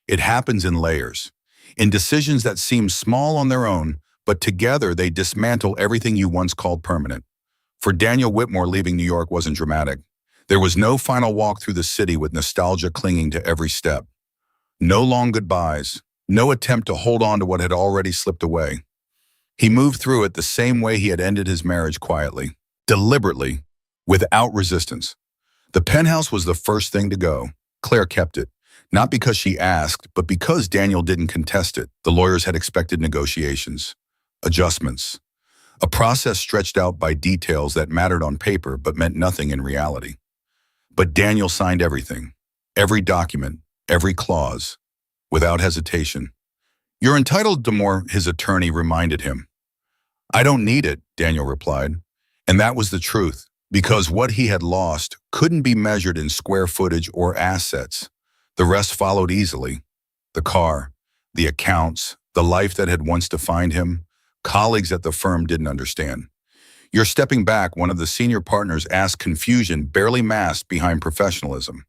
It happens in layers, in decisions that seem small on their own, but together they dismantle everything you once called permanent. For Daniel Whitmore, leaving New York wasn't dramatic. There was no final walk through the city with nostalgia clinging to every step. No long goodbyes, no attempt to hold on to what had already slipped away. He moved through it the same way he had ended his marriage, quietly, deliberately, without resistance. The penthouse was the first thing to go. Claire kept it, not because she asked, but because Daniel didn't contest it. The lawyers had expected negotiations, adjustments, a process stretched out by details that mattered on paper but meant nothing in reality. But Daniel signed everything, every document, every clause, without hesitation. "You're entitled to more," his attorney reminded him. "I don't need it," Daniel replied. And that was the truth, because what he had lost couldn't be measured in square footage or assets. The rest followed easily. The car, the accounts, the life that had once defined him. Colleagues at the firm didn't understand. "You're stepping back," one of the senior partners asked, confusion barely masked behind professionalism.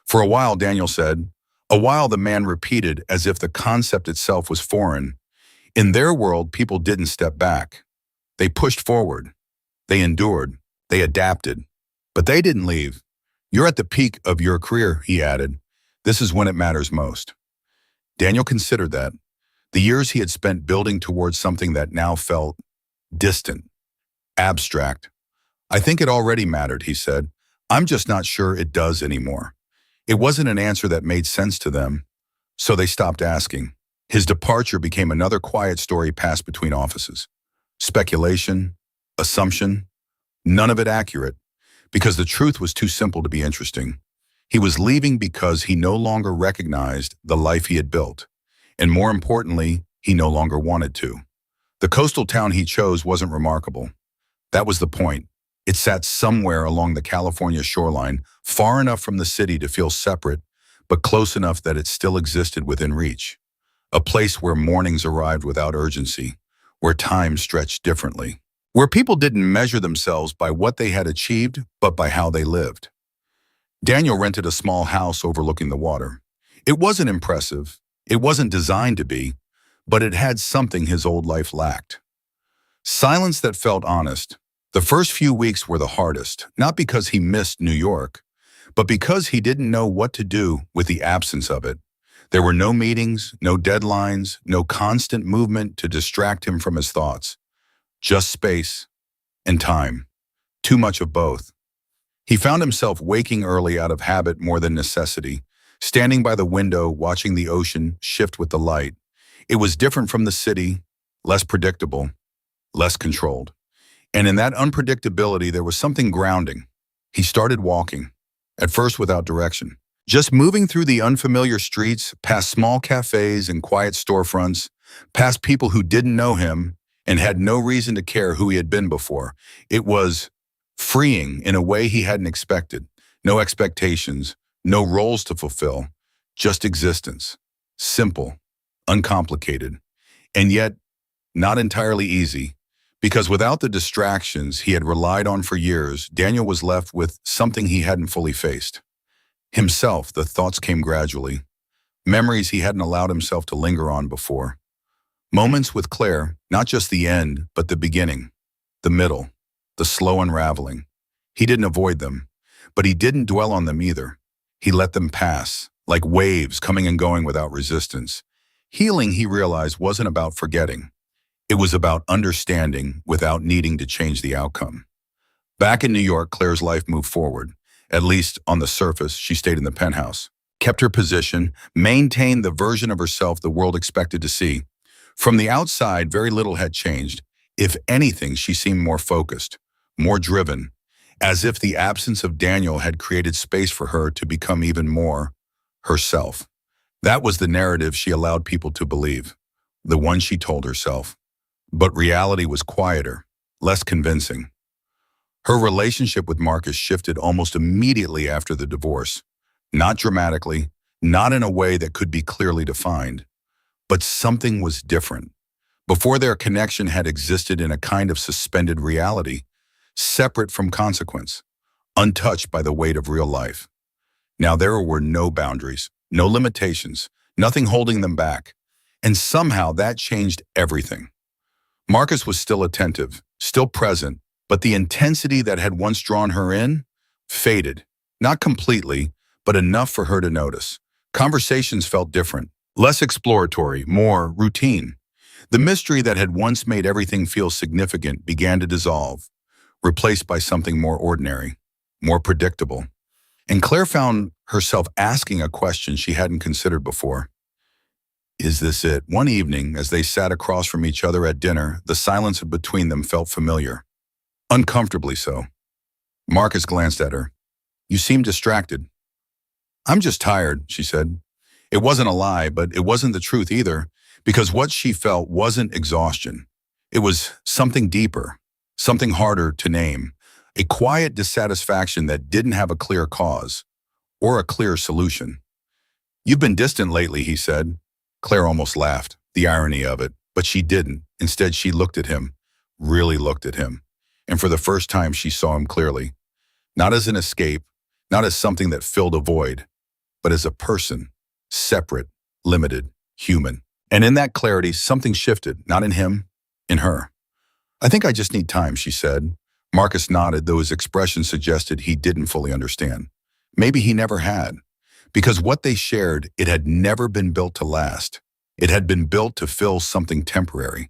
"For a while," Daniel said. A while, the man repeated, as if the concept itself was foreign. In their world, people didn't step back. They pushed forward. They endured. They adapted. But they didn't leave. "You're at the peak of your career," he added. "This is when it matters most." Daniel considered that. The years he had spent building towards something that now felt distant, abstract. "I think it already mattered," he said. "I'm just not sure it does anymore." It wasn't an answer that made sense to them, so they stopped asking. His departure became another quiet story passed between offices. Speculation, assumption, none of it accurate, because the truth was too simple to be interesting. He was leaving because he no longer recognized the life he had built, and more importantly, he no longer wanted to. The coastal town he chose wasn't remarkable. That was the point. It sat somewhere along the California shoreline, far enough from the city to feel separate, but close enough that it still existed within reach. A place where mornings arrived without urgency, where time stretched differently, where people didn't measure themselves by what they had achieved, but by how they lived. Daniel rented a small house overlooking the water. It wasn't impressive, it wasn't designed to be, but it had something his old life lacked. Silence that felt honest. The first few weeks were the hardest, not because he missed New York, but because he didn't know what to do with the absence of it. There were no meetings, no deadlines, no constant movement to distract him from his thoughts. Just space and time. Too much of both. He found himself waking early out of habit more than necessity, standing by the window watching the ocean shift with the light. It was different from the city, less predictable, less controlled. And in that unpredictability, there was something grounding. He started walking, at first without direction. Just moving through the unfamiliar streets, past small cafes and quiet storefronts, past people who didn't know him and had no reason to care who he had been before. It was freeing in a way he hadn't expected. No expectations, no roles to fulfill, just existence. Simple, uncomplicated, and yet not entirely easy. Because without the distractions he had relied on for years, Daniel was left with something he hadn't fully faced. Himself. The thoughts came gradually. Memories he hadn't allowed himself to linger on before. Moments with Claire, not just the end, but the beginning, the middle, the slow unraveling. He didn't avoid them, but he didn't dwell on them either. He let them pass, like waves coming and going without resistance. Healing, he realized, wasn't about forgetting. It was about understanding without needing to change the outcome. Back in New York, Claire's life moved forward. At least on the surface, she stayed in the penthouse, kept her position, maintained the version of herself the world expected to see. From the outside, very little had changed. If anything, she seemed more focused, more driven, as if the absence of Daniel had created space for her to become even more herself. That was the narrative she allowed people to believe, the one she told herself. But reality was quieter, less convincing. Her relationship with Marcus shifted almost immediately after the divorce. Not dramatically, not in a way that could be clearly defined. But something was different. Before, their connection had existed in a kind of suspended reality, separate from consequence, untouched by the weight of real life. Now there were no boundaries, no limitations, nothing holding them back. And somehow that changed everything. Marcus was still attentive, still present, but the intensity that had once drawn her in faded. Not completely, but enough for her to notice. Conversations felt different, less exploratory, more routine. The mystery that had once made everything feel significant began to dissolve, replaced by something more ordinary, more predictable. And Claire found herself asking a question she hadn't considered before. Is this it? One evening, as they sat across from each other at dinner, the silence between them felt familiar. Uncomfortably so. Marcus glanced at her. You seem distracted. I'm just tired, she said. It wasn't a lie, but it wasn't the truth either, because what she felt wasn't exhaustion. It was something deeper, something harder to name, a quiet dissatisfaction that didn't have a clear cause or a clear solution. You've been distant lately, he said. Claire almost laughed, the irony of it, but she didn't. Instead, she looked at him, really looked at him. And for the first time, she saw him clearly. Not as an escape, not as something that filled a void, but as a person, separate, limited, human. And in that clarity, something shifted, not in him, in her. I think I just need time, she said. Marcus nodded, though his expression suggested he didn't fully understand. Maybe he never had. Because what they shared, it had never been built to last. It had been built to fill something temporary.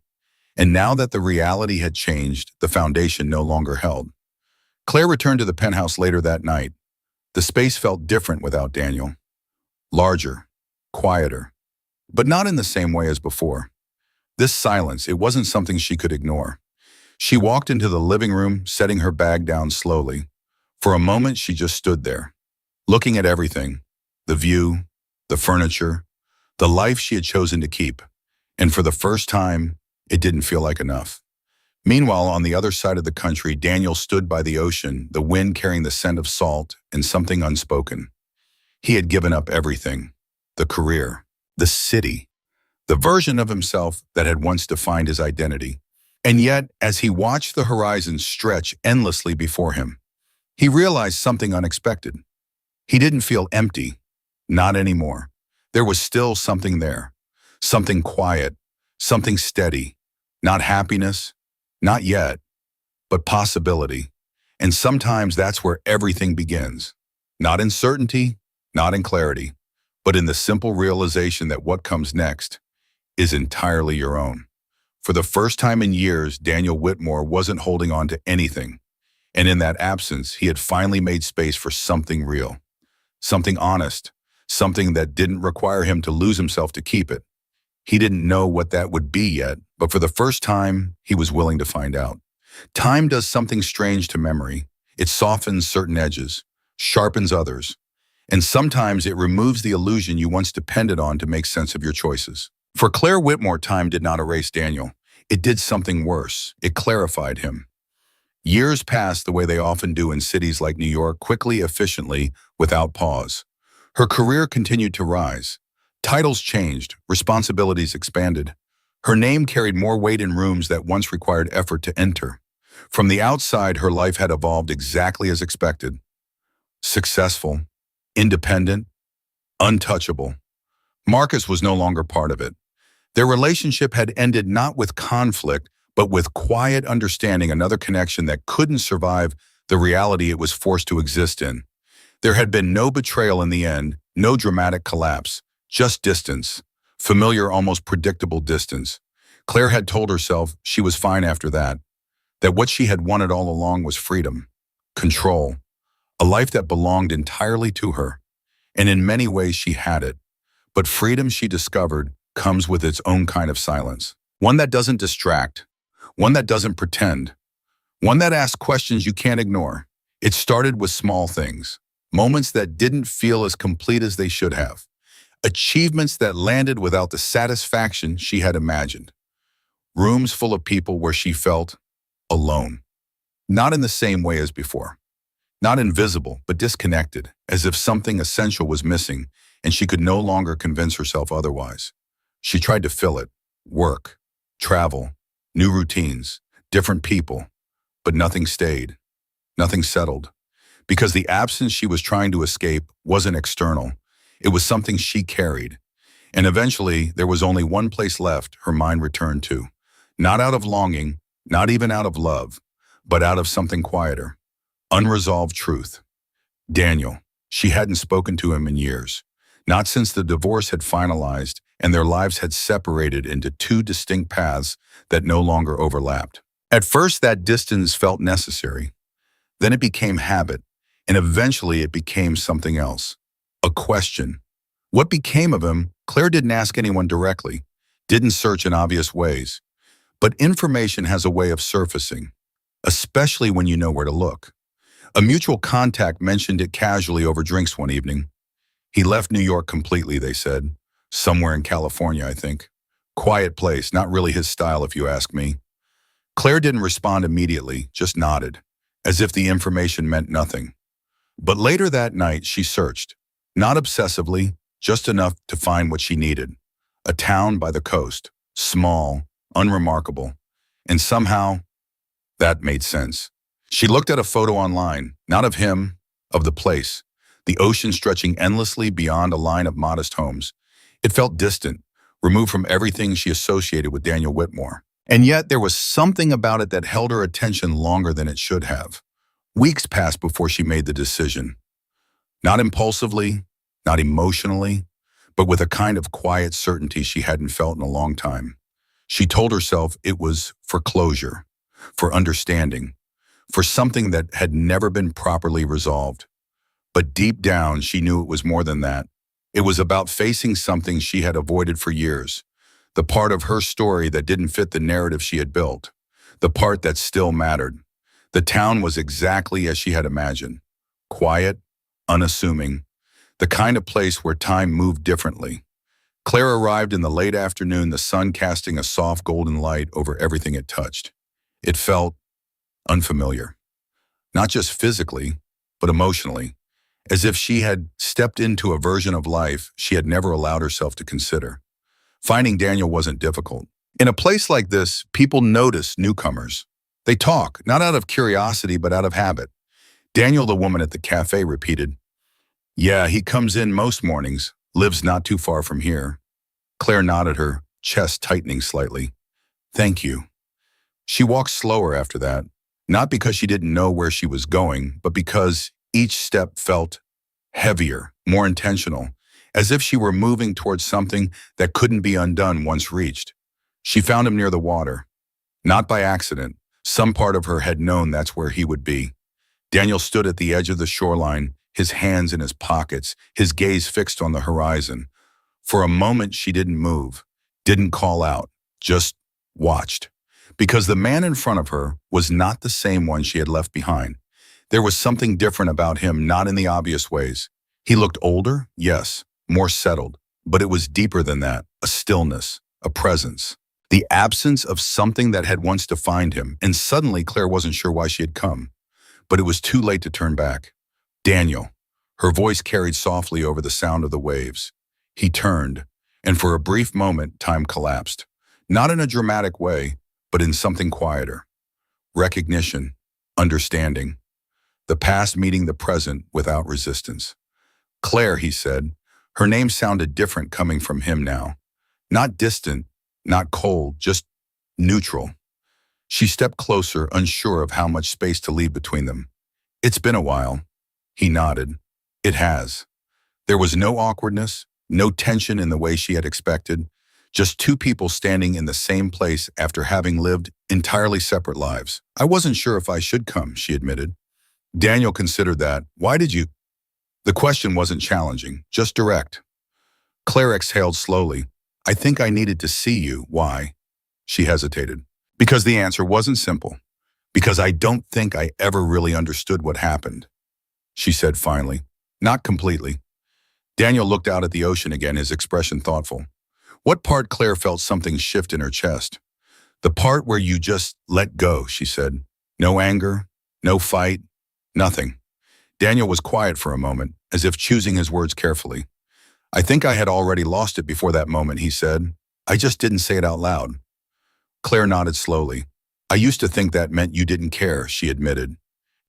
And now that the reality had changed, the foundation no longer held. Claire returned to the penthouse later that night. The space felt different without Daniel. Larger, quieter, but not in the same way as before. This silence, it wasn't something she could ignore. She walked into the living room, setting her bag down slowly. For a moment, she just stood there, looking at everything, the view, the furniture, the life she had chosen to keep. And for the first time, it didn't feel like enough. Meanwhile, on the other side of the country, Daniel stood by the ocean, the wind carrying the scent of salt and something unspoken. He had given up everything, the career, the city, the version of himself that had once defined his identity. And yet, as he watched the horizon stretch endlessly before him, he realized something unexpected. He didn't feel empty, not anymore. There was still something there, something quiet, something steady, not happiness, not yet, but possibility. And sometimes that's where everything begins. Not in certainty, not in clarity, but in the simple realization that what comes next is entirely your own. For the first time in years, Daniel Whitmore wasn't holding on to anything. And in that absence, he had finally made space for something real, something honest, something that didn't require him to lose himself to keep it. He didn't know what that would be yet, but for the first time, he was willing to find out. Time does something strange to memory. It softens certain edges, sharpens others, and sometimes it removes the illusion you once depended on to make sense of your choices. For Claire Whitmore, time did not erase Daniel. It did something worse. It clarified him. Years passed the way they often do in cities like New York, quickly, efficiently, without pause. Her career continued to rise. Titles changed, responsibilities expanded. Her name carried more weight in rooms that once required effort to enter. From the outside, her life had evolved exactly as expected. Successful, independent, untouchable. Marcus was no longer part of it. Their relationship had ended not with conflict, but with quiet understanding, another connection that couldn't survive the reality it was forced to exist in. There had been no betrayal in the end, no dramatic collapse, just distance, familiar, almost predictable distance. Claire had told herself she was fine after that what she had wanted all along was freedom, control, a life that belonged entirely to her. And in many ways she had it. But freedom, she discovered, comes with its own kind of silence. One that doesn't distract, one that doesn't pretend, one that asks questions you can't ignore. It started with small things, moments that didn't feel as complete as they should have, achievements that landed without the satisfaction she had imagined, rooms full of people where she felt alone, not in the same way as before, not invisible, but disconnected, as if something essential was missing and she could no longer convince herself otherwise. She tried to fill it, work, travel, new routines, different people, but nothing stayed, nothing settled, because the absence she was trying to escape wasn't external. It was something she carried. And eventually, there was only one place left her mind returned to, not out of longing, not even out of love, but out of something quieter, unresolved truth. Daniel. She hadn't spoken to him in years, not since the divorce had finalized and their lives had separated into two distinct paths that no longer overlapped. At first, that distance felt necessary. Then it became habit, and eventually it became something else. A question. What became of him? Claire didn't ask anyone directly, didn't search in obvious ways. But information has a way of surfacing, especially when you know where to look. A mutual contact mentioned it casually over drinks one evening. He left New York completely, they said. Somewhere in California, I think. Quiet place, not really his style if you ask me. Claire didn't respond immediately, just nodded, as if the information meant nothing. But later that night, she searched. Not obsessively, just enough to find what she needed. A town by the coast, small, unremarkable. And somehow, that made sense. She looked at a photo online, not of him, of the place, the ocean stretching endlessly beyond a line of modest homes. It felt distant, removed from everything she associated with Daniel Whitmore. And yet there was something about it that held her attention longer than it should have. Weeks passed before she made the decision. Not impulsively, not emotionally, but with a kind of quiet certainty she hadn't felt in a long time. She told herself it was for closure, for understanding, for something that had never been properly resolved. But deep down, she knew it was more than that. It was about facing something she had avoided for years, the part of her story that didn't fit the narrative she had built, the part that still mattered. The town was exactly as she had imagined, quiet, unassuming, the kind of place where time moved differently. Claire arrived in the late afternoon, the sun casting a soft golden light over everything it touched. It felt unfamiliar, not just physically, but emotionally, as if she had stepped into a version of life she had never allowed herself to consider. Finding Daniel wasn't difficult. In a place like this, people notice newcomers. They talk, not out of curiosity, but out of habit. Daniel, the woman at the cafe, repeated, "Yeah, he comes in most mornings, lives not too far from here." Claire nodded, her chest tightening slightly. "Thank you." She walked slower after that, not because she didn't know where she was going, but because each step felt heavier, more intentional, as if she were moving towards something that couldn't be undone once reached. She found him near the water. Not by accident. Some part of her had known that's where he would be. Daniel stood at the edge of the shoreline, his hands in his pockets, his gaze fixed on the horizon. For a moment, she didn't move, didn't call out, just watched. Because the man in front of her was not the same one she had left behind. There was something different about him, not in the obvious ways. He looked older, yes, more settled, but it was deeper than that, a stillness, a presence. The absence of something that had once defined him, and suddenly Claire wasn't sure why she had come. But it was too late to turn back. "Daniel." Her voice carried softly over the sound of the waves. He turned, and for a brief moment, time collapsed. Not in a dramatic way, but in something quieter. Recognition, understanding. The past meeting the present without resistance. "Claire," he said. Her name sounded different coming from him now. Not distant, not cold, just neutral. She stepped closer, unsure of how much space to leave between them. "It's been a while." He nodded. "It has." There was no awkwardness, no tension in the way she had expected, just two people standing in the same place after having lived entirely separate lives. "I wasn't sure if I should come," she admitted. Daniel considered that. "Why did you?" The question wasn't challenging, just direct. Claire exhaled slowly. "I think I needed to see you." "Why?" She hesitated. "Because the answer wasn't simple. Because I don't think I ever really understood what happened," she said finally. "Not completely." Daniel looked out at the ocean again, his expression thoughtful. "What part?" Claire felt something shift in her chest. "The part where you just let go," she said. "No anger, no fight, nothing." Daniel was quiet for a moment, as if choosing his words carefully. "I think I had already lost it before that moment," he said. "I just didn't say it out loud." Claire nodded slowly. "I used to think that meant you didn't care," she admitted.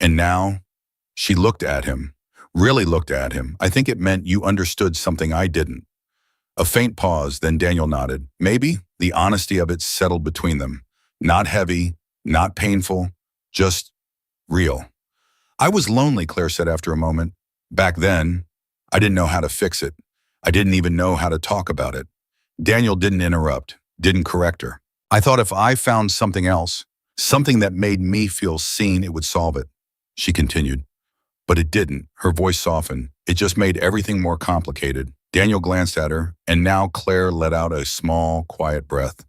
"And now?" She looked at him, really looked at him. "I think it meant you understood something I didn't." A faint pause, then Daniel nodded. Maybe the honesty of it settled between them. Not heavy, not painful, just real. "I was lonely," Claire said after a moment. "Back then, I didn't know how to fix it. I didn't even know how to talk about it." Daniel didn't interrupt, didn't correct her. "I thought if I found something else, something that made me feel seen, it would solve it," she continued. But it didn't. Her voice softened. It just made everything more complicated. Daniel glanced at her, and now Claire let out a small, quiet breath.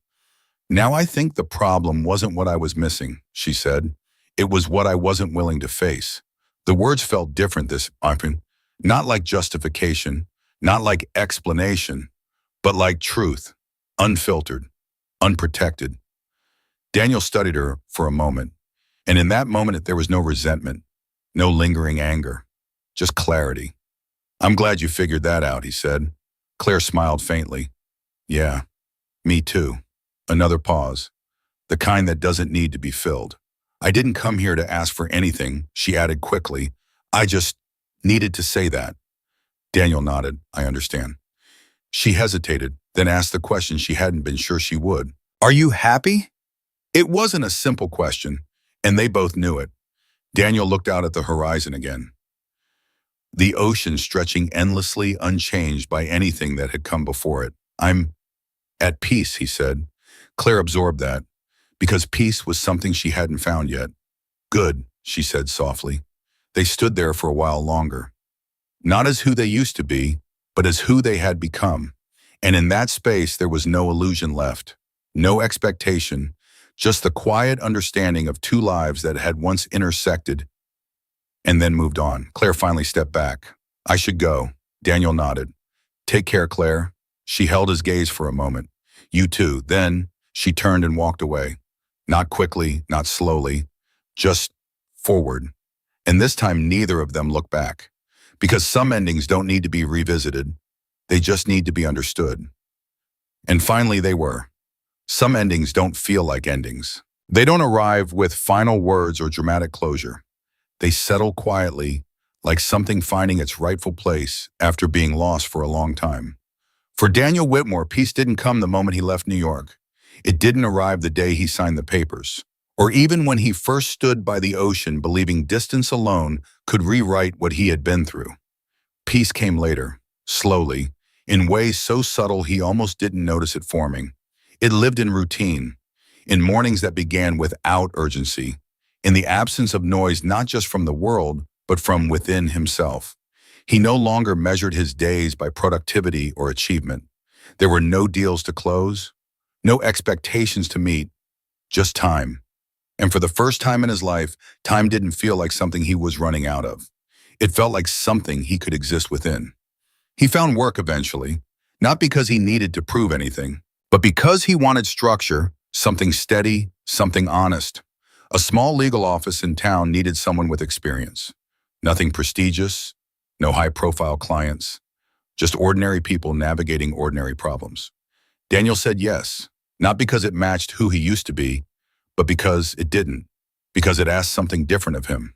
"Now I think the problem wasn't what I was missing," she said. "It was what I wasn't willing to face." The words felt different this time, not like justification, not like explanation, but like truth, unfiltered, unprotected. Daniel studied her for a moment, and in that moment there was no resentment, no lingering anger, just clarity. "I'm glad you figured that out," he said. Claire smiled faintly. "Yeah, me too." Another pause, the kind that doesn't need to be filled. "I didn't come here to ask for anything," she added quickly. "I just needed to say that." Daniel nodded. "I understand." She hesitated, then asked the question she hadn't been sure she would. "Are you happy?" It wasn't a simple question, and they both knew it. Daniel looked out at the horizon again. The ocean stretching endlessly, unchanged by anything that had come before it. "I'm at peace," he said. Claire absorbed that, because peace was something she hadn't found yet. "Good," she said softly. They stood there for a while longer. Not as who they used to be, but as who they had become. And in that space, there was no illusion left, no expectation, just the quiet understanding of two lives that had once intersected and then moved on. Claire finally stepped back. I should go. Daniel nodded. Take care, Claire. She held his gaze for a moment. You too. Then she turned and walked away. Not quickly, not slowly, just forward. And this time neither of them looked back. Because some endings don't need to be revisited. They just need to be understood. And finally they were. Some endings don't feel like endings. They don't arrive with final words or dramatic closure. They settle quietly, like something finding its rightful place after being lost for a long time. For Daniel Whitmore, peace didn't come the moment he left New York. It didn't arrive the day he signed the papers, or even when he first stood by the ocean believing distance alone could rewrite what he had been through. Peace came later, slowly, in ways so subtle he almost didn't notice it forming. It lived in routine, in mornings that began without urgency, in the absence of noise not just from the world, but from within himself. He no longer measured his days by productivity or achievement. There were no deals to close, no expectations to meet, just time. And for the first time in his life, time didn't feel like something he was running out of. It felt like something he could exist within. He found work eventually, not because he needed to prove anything, but because he wanted structure, something steady, something honest. A small legal office in town needed someone with experience. Nothing prestigious, no high-profile clients, just ordinary people navigating ordinary problems. Daniel said yes, not because it matched who he used to be, but because it didn't, because it asked something different of him.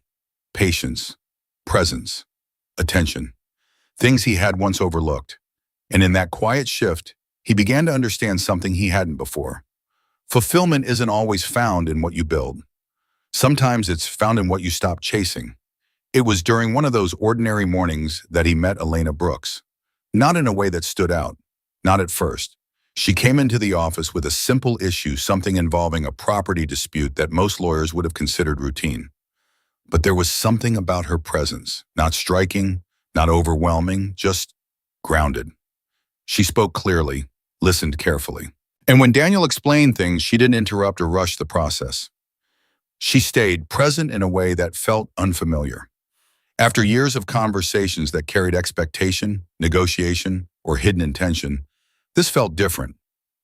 Patience, presence, attention, things he had once overlooked. And in that quiet shift, he began to understand something he hadn't before. Fulfillment isn't always found in what you build. Sometimes it's found in what you stop chasing. It was during one of those ordinary mornings that he met Elena Brooks. Not in a way that stood out, not at first. She came into the office with a simple issue, something involving a property dispute that most lawyers would have considered routine. But there was something about her presence, not striking, not overwhelming, just grounded. She spoke clearly, listened carefully. And when Daniel explained things, she didn't interrupt or rush the process. She stayed present in a way that felt unfamiliar. After years of conversations that carried expectation, negotiation, or hidden intention, this felt different,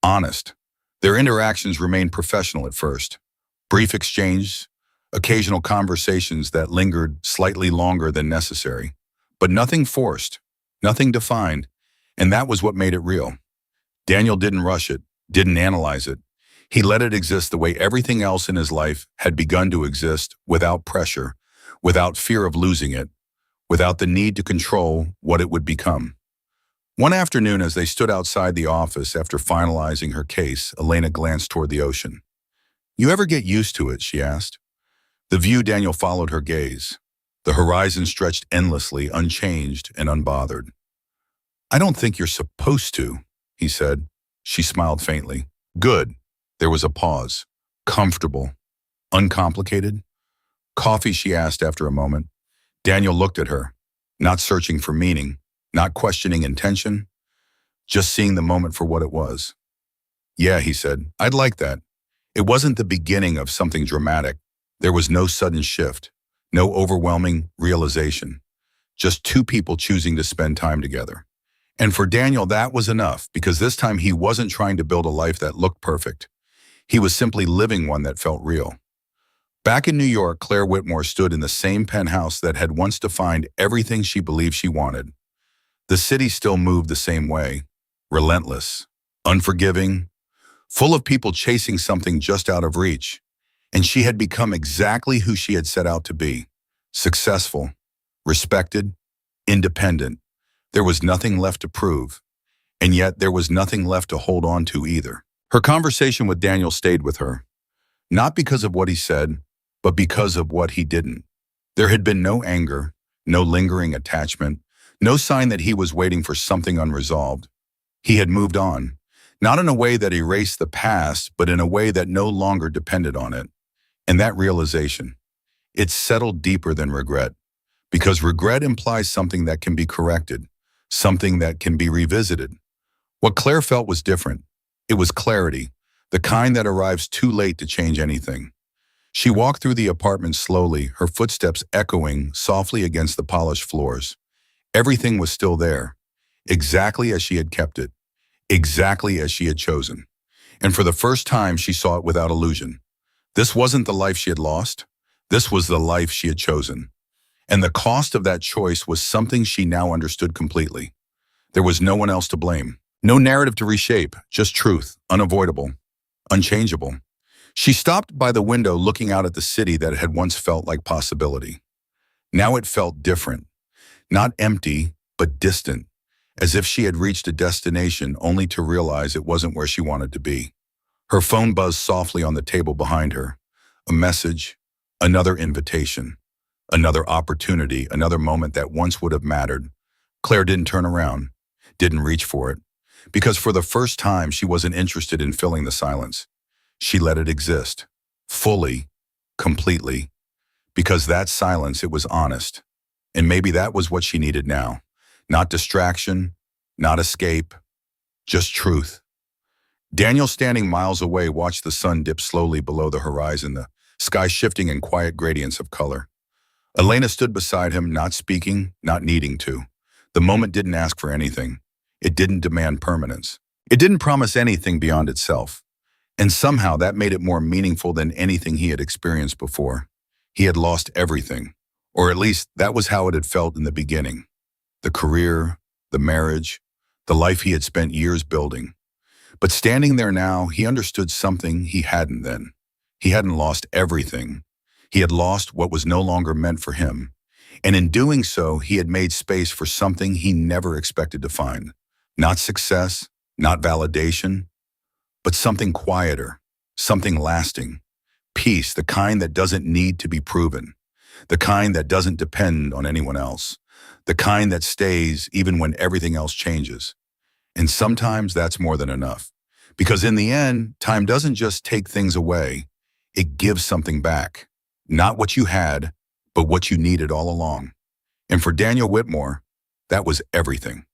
honest. Their interactions remained professional at first. Brief exchanges, occasional conversations that lingered slightly longer than necessary. But nothing forced, nothing defined, and that was what made it real. Daniel didn't rush it, didn't analyze it. He let it exist the way everything else in his life had begun to exist, without pressure, without fear of losing it, without the need to control what it would become. One afternoon, as they stood outside the office after finalizing her case, Elena glanced toward the ocean. You ever get used to it? She asked. The view, Daniel followed her gaze. The horizon stretched endlessly, unchanged and unbothered. I don't think you're supposed to, he said. She smiled faintly. Good. There was a pause. Comfortable. Uncomplicated. Coffee, she asked after a moment. Daniel looked at her, not searching for meaning, not questioning intention, just seeing the moment for what it was. Yeah, he said, I'd like that. It wasn't the beginning of something dramatic. There was no sudden shift, no overwhelming realization, just two people choosing to spend time together. And for Daniel, that was enough, because this time he wasn't trying to build a life that looked perfect. He was simply living one that felt real. Back in New York, Claire Whitmore stood in the same penthouse that had once defined everything she believed she wanted. The city still moved the same way, relentless, unforgiving, full of people chasing something just out of reach. And she had become exactly who she had set out to be, successful, respected, independent. There was nothing left to prove, and yet there was nothing left to hold on to either. Her conversation with Daniel stayed with her, not because of what he said, but because of what he didn't. There had been no anger, no lingering attachment, no sign that he was waiting for something unresolved. He had moved on, not in a way that erased the past, but in a way that no longer depended on it. And that realization, it settled deeper than regret, because regret implies something that can be corrected, something that can be revisited. What Claire felt was different. It was clarity, the kind that arrives too late to change anything. She walked through the apartment slowly, her footsteps echoing softly against the polished floors. Everything was still there, exactly as she had kept it, exactly as she had chosen. And for the first time, she saw it without illusion. This wasn't the life she had lost. This was the life she had chosen. And the cost of that choice was something she now understood completely. There was no one else to blame. No narrative to reshape, just truth, unavoidable, unchangeable. She stopped by the window looking out at the city that had once felt like possibility. Now it felt different, not empty, but distant, as if she had reached a destination only to realize it wasn't where she wanted to be. Her phone buzzed softly on the table behind her. A message, another invitation, another opportunity, another moment that once would have mattered. Claire didn't turn around, didn't reach for it, because for the first time she wasn't interested in filling the silence. She let it exist, fully, completely, because that silence, it was honest. And maybe that was what she needed now. Not distraction, not escape, just truth. Daniel, standing miles away, watched the sun dip slowly below the horizon, the sky shifting in quiet gradients of color. Elena stood beside him, not speaking, not needing to. The moment didn't ask for anything. It didn't demand permanence. It didn't promise anything beyond itself. And somehow that made it more meaningful than anything he had experienced before. He had lost everything, or at least that was how it had felt in the beginning. The career, the marriage, the life he had spent years building. But standing there now, he understood something he hadn't then. He hadn't lost everything. He had lost what was no longer meant for him. And in doing so, he had made space for something he never expected to find. Not success, not validation, but something quieter, something lasting. Peace, the kind that doesn't need to be proven. The kind that doesn't depend on anyone else. The kind that stays even when everything else changes. And sometimes that's more than enough. Because in the end, time doesn't just take things away. It gives something back. Not what you had, but what you needed all along. And for Daniel Whitmore, that was everything.